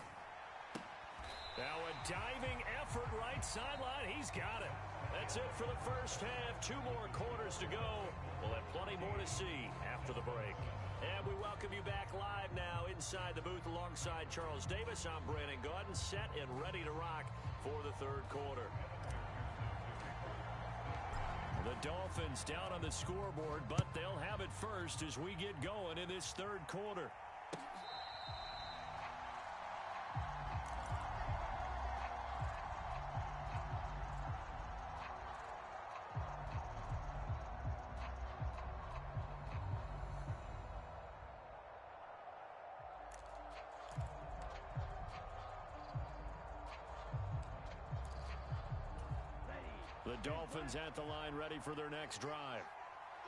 D: Now a diving effort right sideline. He's got it. That's it for the first half. 2 more quarters to go. We'll have plenty more to see after the break. And we welcome welcome you back live now inside the booth alongside Charles Davis. I'm Brandon Gaudin, set and ready to rock for the third quarter. The Dolphins down on the scoreboard, but they'll have it first as we get going in this third quarter. The Dolphins at the line ready for their next drive.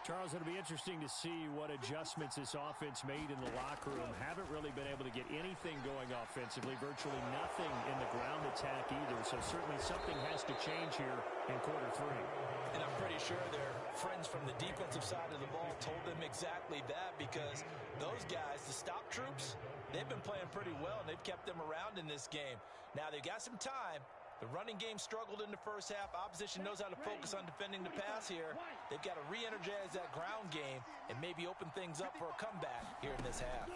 F: Charles, it'll be interesting to see what adjustments this offense made in the locker room. Haven't really been able to get anything going offensively, virtually nothing in the ground attack either. So certainly something has to change here in quarter three.
E: And I'm pretty sure their friends from the defensive side of the ball told them exactly that, because those guys, the stop troops, they've been playing pretty well, and they've kept them around in this game. Now, they've got some time. The running game struggled in the first half. Opposition knows how to focus on defending the pass here. They've got to re-energize that ground game and maybe open things up for a comeback here in this half.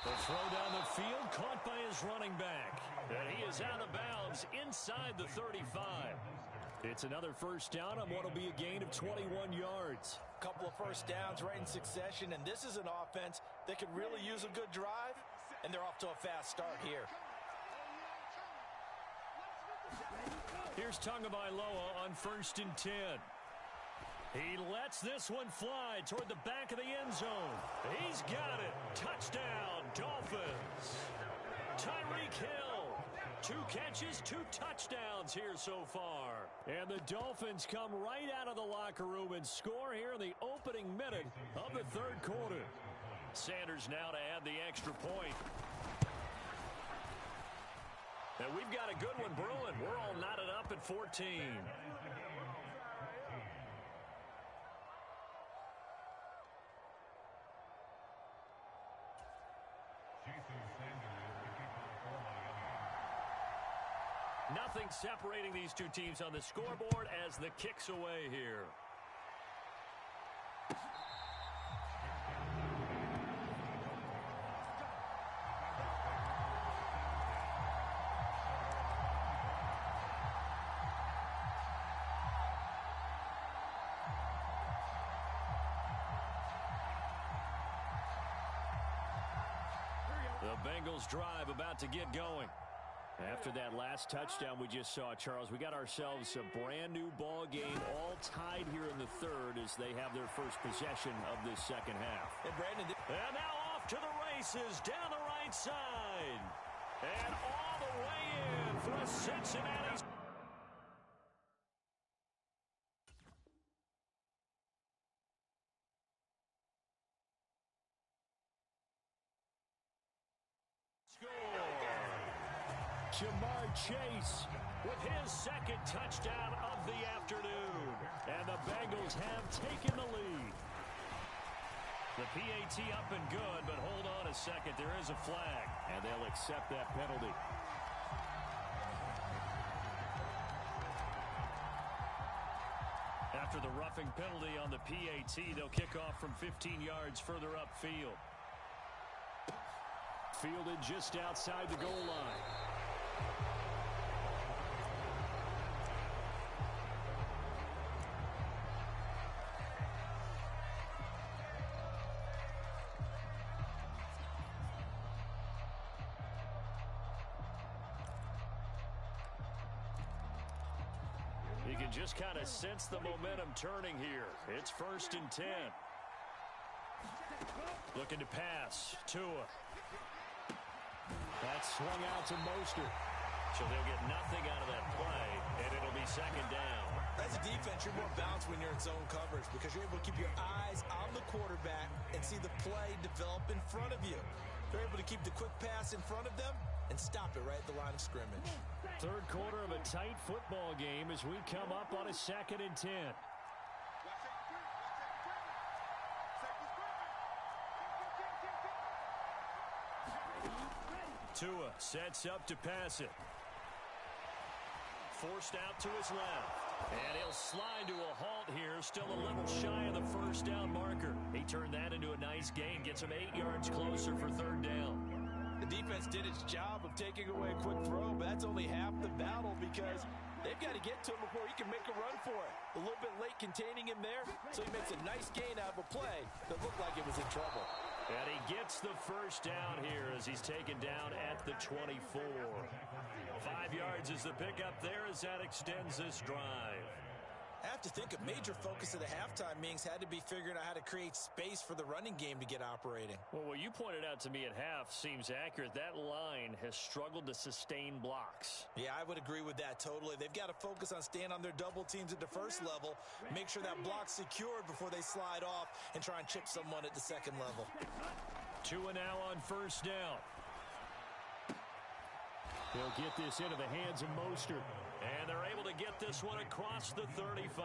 D: The throw down the field, caught by his running back. And he is out of bounds inside the 35. It's another first down on what will be a gain of 21 yards.
E: Couple of first downs right in succession, and this is an offense that could really use a good drive. And they're off to a fast start here.
D: Here's Tagovailoa on 1st and 10. He lets this one fly toward the back of the end zone. He's got it. Touchdown, Dolphins. Tyreek Hill. 2 catches, 2 touchdowns here so far.
F: And the Dolphins come right out of the locker room and score here in the opening minute of the third quarter.
D: Sanders now to add the extra point. And we've got a good one brewing. We're all knotted up at 14. Nothing separating these two teams on the scoreboard as the kick's away here. The Bengals drive about to get going. After that last touchdown we just saw, Charles, we got ourselves a brand new ball game, all tied here in the third as they have their first possession of this second half.
E: And Brandon,
D: and now off to the races down the right side. And all the way in for a Cincinnati.
F: Jamar Chase
D: with his second touchdown of the afternoon.
F: And the Bengals have taken the lead.
D: The PAT up and good, but hold on a second. There is a flag, and they'll accept that penalty. After the roughing penalty on the PAT, they'll kick off from 15 yards further upfield.
F: Fielded just outside the goal line.
D: You can just kind of sense the momentum turning here. It's 1st and 10. Looking to pass. Tua.
F: That swung out to Mostert.
D: So they'll get nothing out of that play, and it'll be second down.
E: As a defense, you're more balanced when you're in zone coverage because you're able to keep your eyes on the quarterback and see the play develop in front of you. They're able to keep the quick pass in front of them and stop it right at the line of scrimmage.
F: Third quarter of a tight football game as we come up on a 2nd and 10.
D: Tua sets up to pass it. Forced out to his left. And he'll slide to a halt here, still a little shy of the first down marker. He turned that into a nice gain, gets him 8 yards closer for third down.
E: The defense did its job of taking away a quick throw, but that's only half the battle because they've got to get to him before he can make a run for it. A little bit late containing him there, so he makes a nice gain out of a play that looked like it was in trouble.
D: And he gets the first down here as he's taken down at the 24. 5 yards is the pickup there as that extends this drive.
E: I have to think a major focus of the halftime meetings had to be figuring out how to create space for the running game to get operating.
D: Well, what you pointed out to me at half seems accurate. That line has struggled to sustain blocks.
E: Yeah, I would agree with that totally. They've got to focus on staying on their double teams at the first level, make sure that block's secured before they slide off and try and chip someone at the second level.
D: 2 and now on first down.
F: They'll get this into the hands of Mostert.
D: And they're able to get this one across the 35.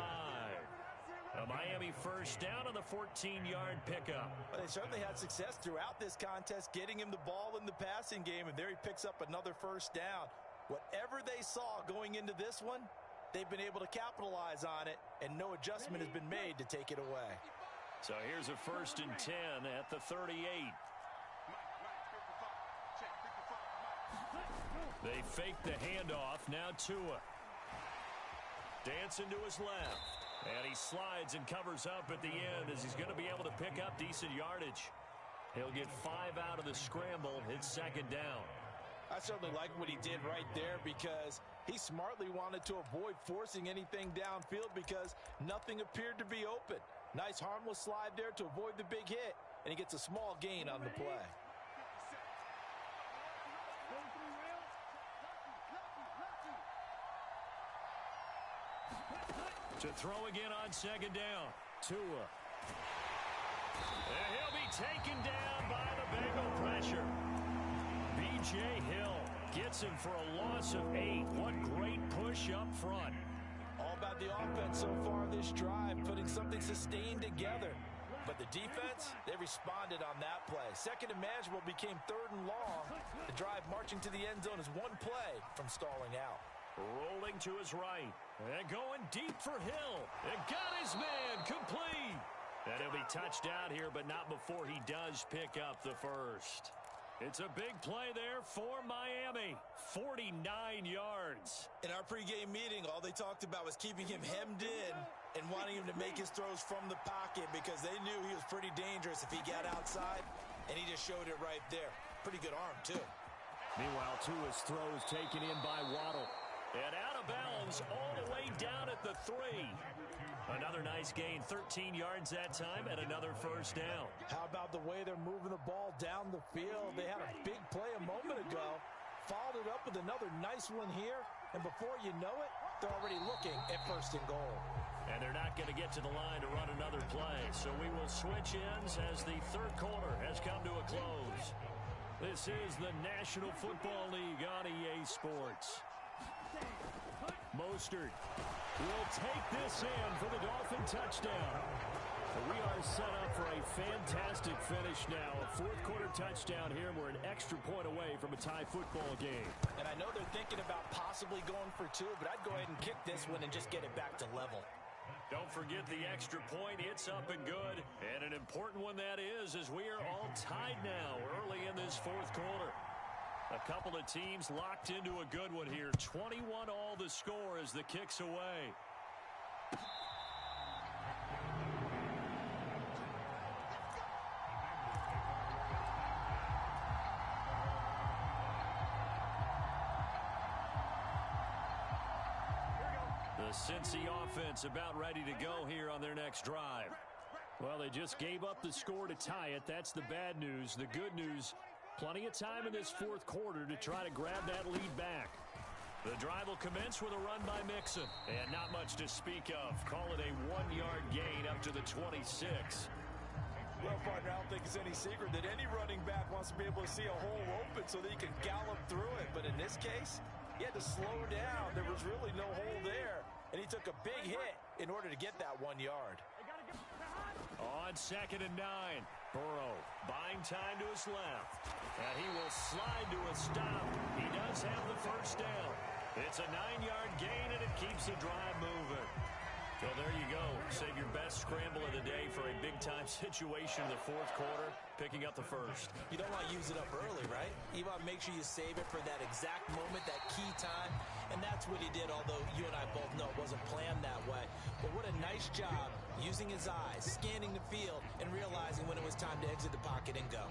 D: A Miami first down on the 14-yard pickup.
E: Well, they certainly had success throughout this contest, getting him the ball in the passing game, and there he picks up another first down. Whatever they saw going into this one, they've been able to capitalize on it, and no adjustment has been made to take it away.
D: So here's a 1st and 10 at the 38. They fake the handoff. Now Tua. Dancing to his left. And he slides and covers up at the end as he's going to be able to pick up decent yardage. He'll get 5 out of the scramble. It's 2nd down.
E: I certainly like what he did right there because he smartly wanted to avoid forcing anything downfield because nothing appeared to be open. Nice harmless slide there to avoid the big hit, and he gets a small gain on the play.
D: To throw again on 2nd down. Tua. And he'll be taken down by the Bengal pressure. B.J. Hill gets him for a loss of 8. What great push up front.
E: All about the offense so far this drive, putting something sustained together. But the defense, they responded on that play. 2nd and manageable became 3rd and long. The drive marching to the end zone is one play from stalling out.
D: Rolling to his right. And going deep for Hill. And got his man complete. And he'll be touched out here, but not before he does pick up the first. It's a big play there for Miami. 49 yards.
E: In our pregame meeting, all they talked about was keeping him hemmed in and wanting him to make his throws from the pocket because they knew he was pretty dangerous if he got outside, and he just showed it right there. Pretty good arm, too.
F: Meanwhile, Tua's throw is taken in by Waddle.
D: And out of bounds all the way down at the 3. Another nice gain, 13 yards that time, and another first down.
E: How about the way they're moving the ball down the field? They had a big play a moment ago, followed it up with another nice one here, and before you know it, they're already looking at 1st and goal.
D: And they're not going to get to the line to run another play, so we will switch ends as the 3rd quarter has come to a close. This is the National Football League on EA Sports. Mostert will take this in for the Dolphin touchdown. We are set up for a fantastic finish now. A 4th quarter touchdown here, and we're an extra point away from a tie football game.
E: And I know they're thinking about possibly going for 2, but I'd go ahead and kick this one and just get it back to level.
D: Don't forget the extra point. It's up and good. And an important one that is, as we are all tied now early in this 4th quarter. A couple of teams locked into a good one here. 21 all the score as the kick's away. The Cincy offense about ready to go here on their next drive.
F: Well, they just gave up the score to tie it. That's the bad news. The good news, plenty of time in this 4th quarter to try to grab that lead back.
D: The drive will commence with a run by Mixon. And not much to speak of. Call it a 1-yard gain up to the 26.
E: Well, partner, I don't think it's any secret that any running back wants to be able to see a hole open so that he can gallop through it. But in this case, he had to slow down. There was really no hole there. And he took a big hit in order to get that 1 yard.
D: On 2nd and 9, Burrow buying time to his left. And he will slide to a stop. He does have the first down. It's a 9-yard gain, and it keeps the drive moving. So there you go. Save your best scramble of the day for a big-time situation in the fourth quarter, picking up the first.
E: You don't want to use it up early, right? You want to make sure you save it for that exact moment, that key time, and that's what he did, although you and I both know it wasn't planned that way. But what a nice job using his eyes, scanning the field, and realizing when it was time to exit the pocket and go.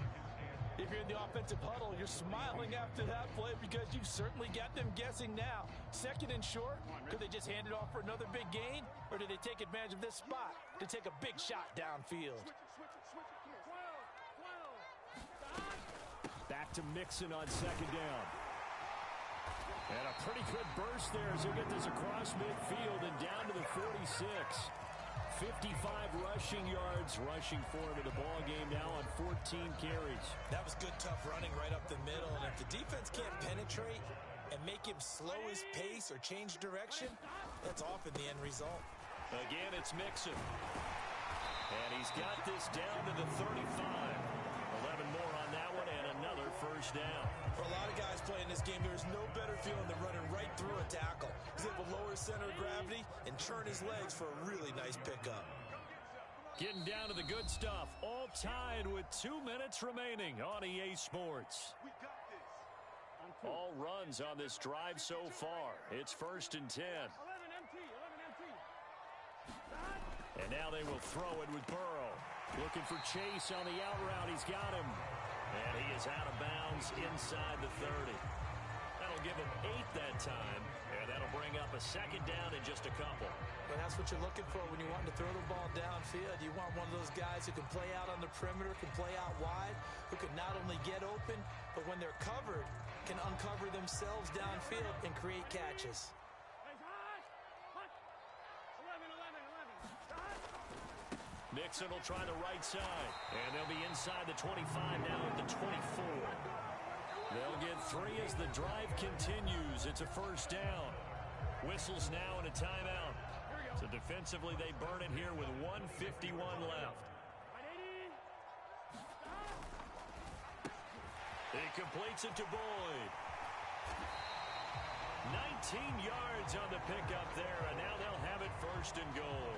I: If you're in the offensive huddle, you're smiling after that play because you've certainly got them guessing now. Second and short, could they just hand it off for another big gain? Or did they take advantage of this spot to take a big shot downfield?
F: Back to Mixon on second down. And a pretty good burst there as he'll get this across midfield and down to the 46. 55 rushing yards rushing for him in the ball game now on 14 carries.
E: That was good, tough running right up the middle. And if the defense can't penetrate and make him slow his pace or change direction, that's often the end result.
D: Again, it's Mixon. And he's got this down to the 35. 11 more on that one and another first down.
E: For a lot of guys playing this game, there's no better feeling than running right through a tackle. He's able to lower his center of gravity and turn his legs for a really nice pickup.
D: Getting down to the good stuff. All tied with 2 minutes remaining on EA Sports. All runs on this drive so far. It's 1st and 10. And now they will throw it with Burrow. Looking for Chase on the out route. He's got him. And he is out of bounds inside the 30. That'll give him 8 that time. And that'll bring up a second down in just a couple.
E: And that's what you're looking for when you want to throw the ball downfield. You want one of those guys who can play out on the perimeter, can play out wide, who can not only get open, but when they're covered, can uncover themselves downfield and create catches.
D: Mixon will try the right side, and they'll be inside the 25 now at the 24. They'll get 3 as the drive continues. It's a first down. Whistles now and a timeout. So defensively, they burn it here with 1:51 left. He completes it to Boyd. 19 yards on the pickup there, and now they'll have it 1st and goal.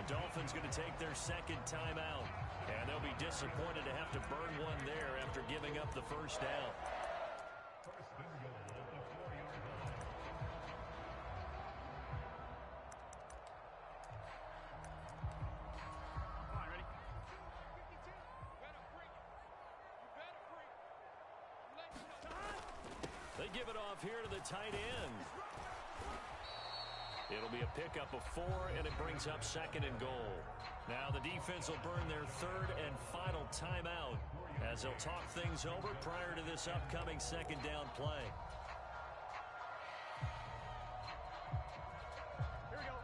D: The Dolphins going to take their second timeout, and they'll be disappointed to have to burn one there after giving up the first down. They give it off here to the tight end. It'll be a pickup of 4, and it brings up 2nd and goal. Now the defense will burn their 3rd and final timeout as they'll talk things over prior to this upcoming 2nd down play.
H: Here we go.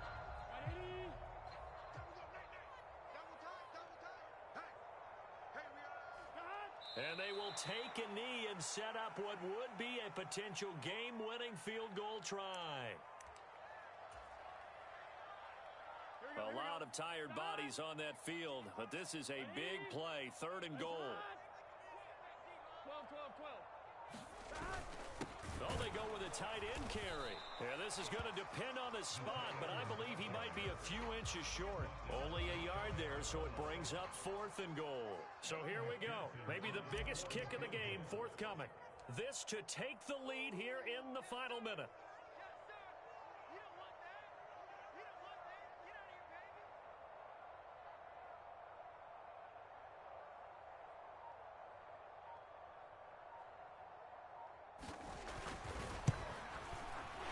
D: And they will take a knee and set up what would be a potential game-winning field goal try. A lot of tired bodies on that field, but this is a big play, 3rd and goal.
H: 12.
D: Oh, they go with a tight end carry. Yeah, this is going to depend on the spot, but I believe he might be a few inches short. Only a yard there, so it brings up 4th and goal. So here we go. Maybe the biggest kick of the game forthcoming. This to take the lead here in the final minute.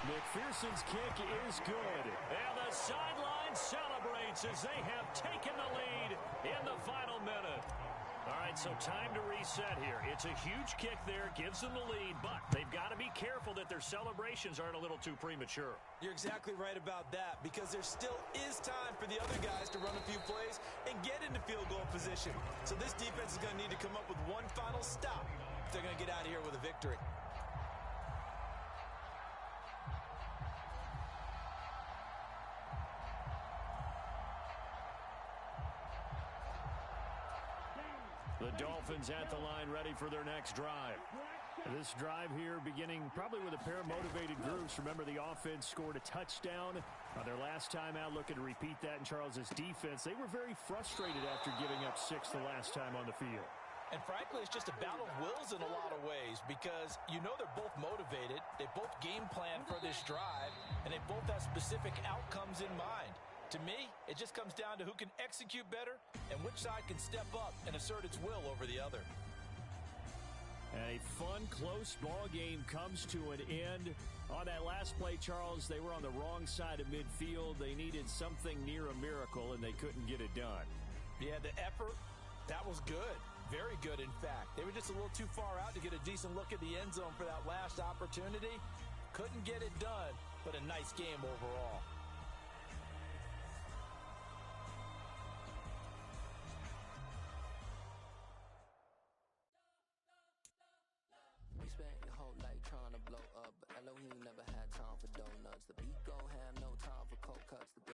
D: McPherson's kick is good. And the sideline celebrates as they have taken the lead in the final minute. All right, so time to reset here. It's a huge kick there, gives them the lead, but they've got to be careful that their celebrations aren't a little too premature.
E: You're exactly right about that because there still is time for the other guys to run a few plays and get into field goal position. So this defense is going to need to come up with one final stop if they're going to get out of here with a victory.
D: The Dolphins at the line ready for their next drive.
F: This drive here beginning probably with a pair of motivated groups. Remember, the offense scored a touchdown on their last time out, looking to repeat that in Charles's defense. They were very frustrated after giving up 6 the last time on the field.
E: And frankly, it's just a battle of wills in a lot of ways because you know they're both motivated. They both game plan for this drive, and they both have specific outcomes in mind. To me, it just comes down to who can execute better and which side can step up and assert its will over the other.
F: A fun, close ball game comes to an end. On that last play, Charles, they were on the wrong side of midfield. They needed something near a miracle, and they couldn't get it done.
E: Yeah, the effort, that was good. Very good, in fact. They were just a little too far out to get a decent look at the end zone for that last opportunity. Couldn't get it done, but a nice game overall.
G: You spent your whole life trying to blow up, but Elohim never had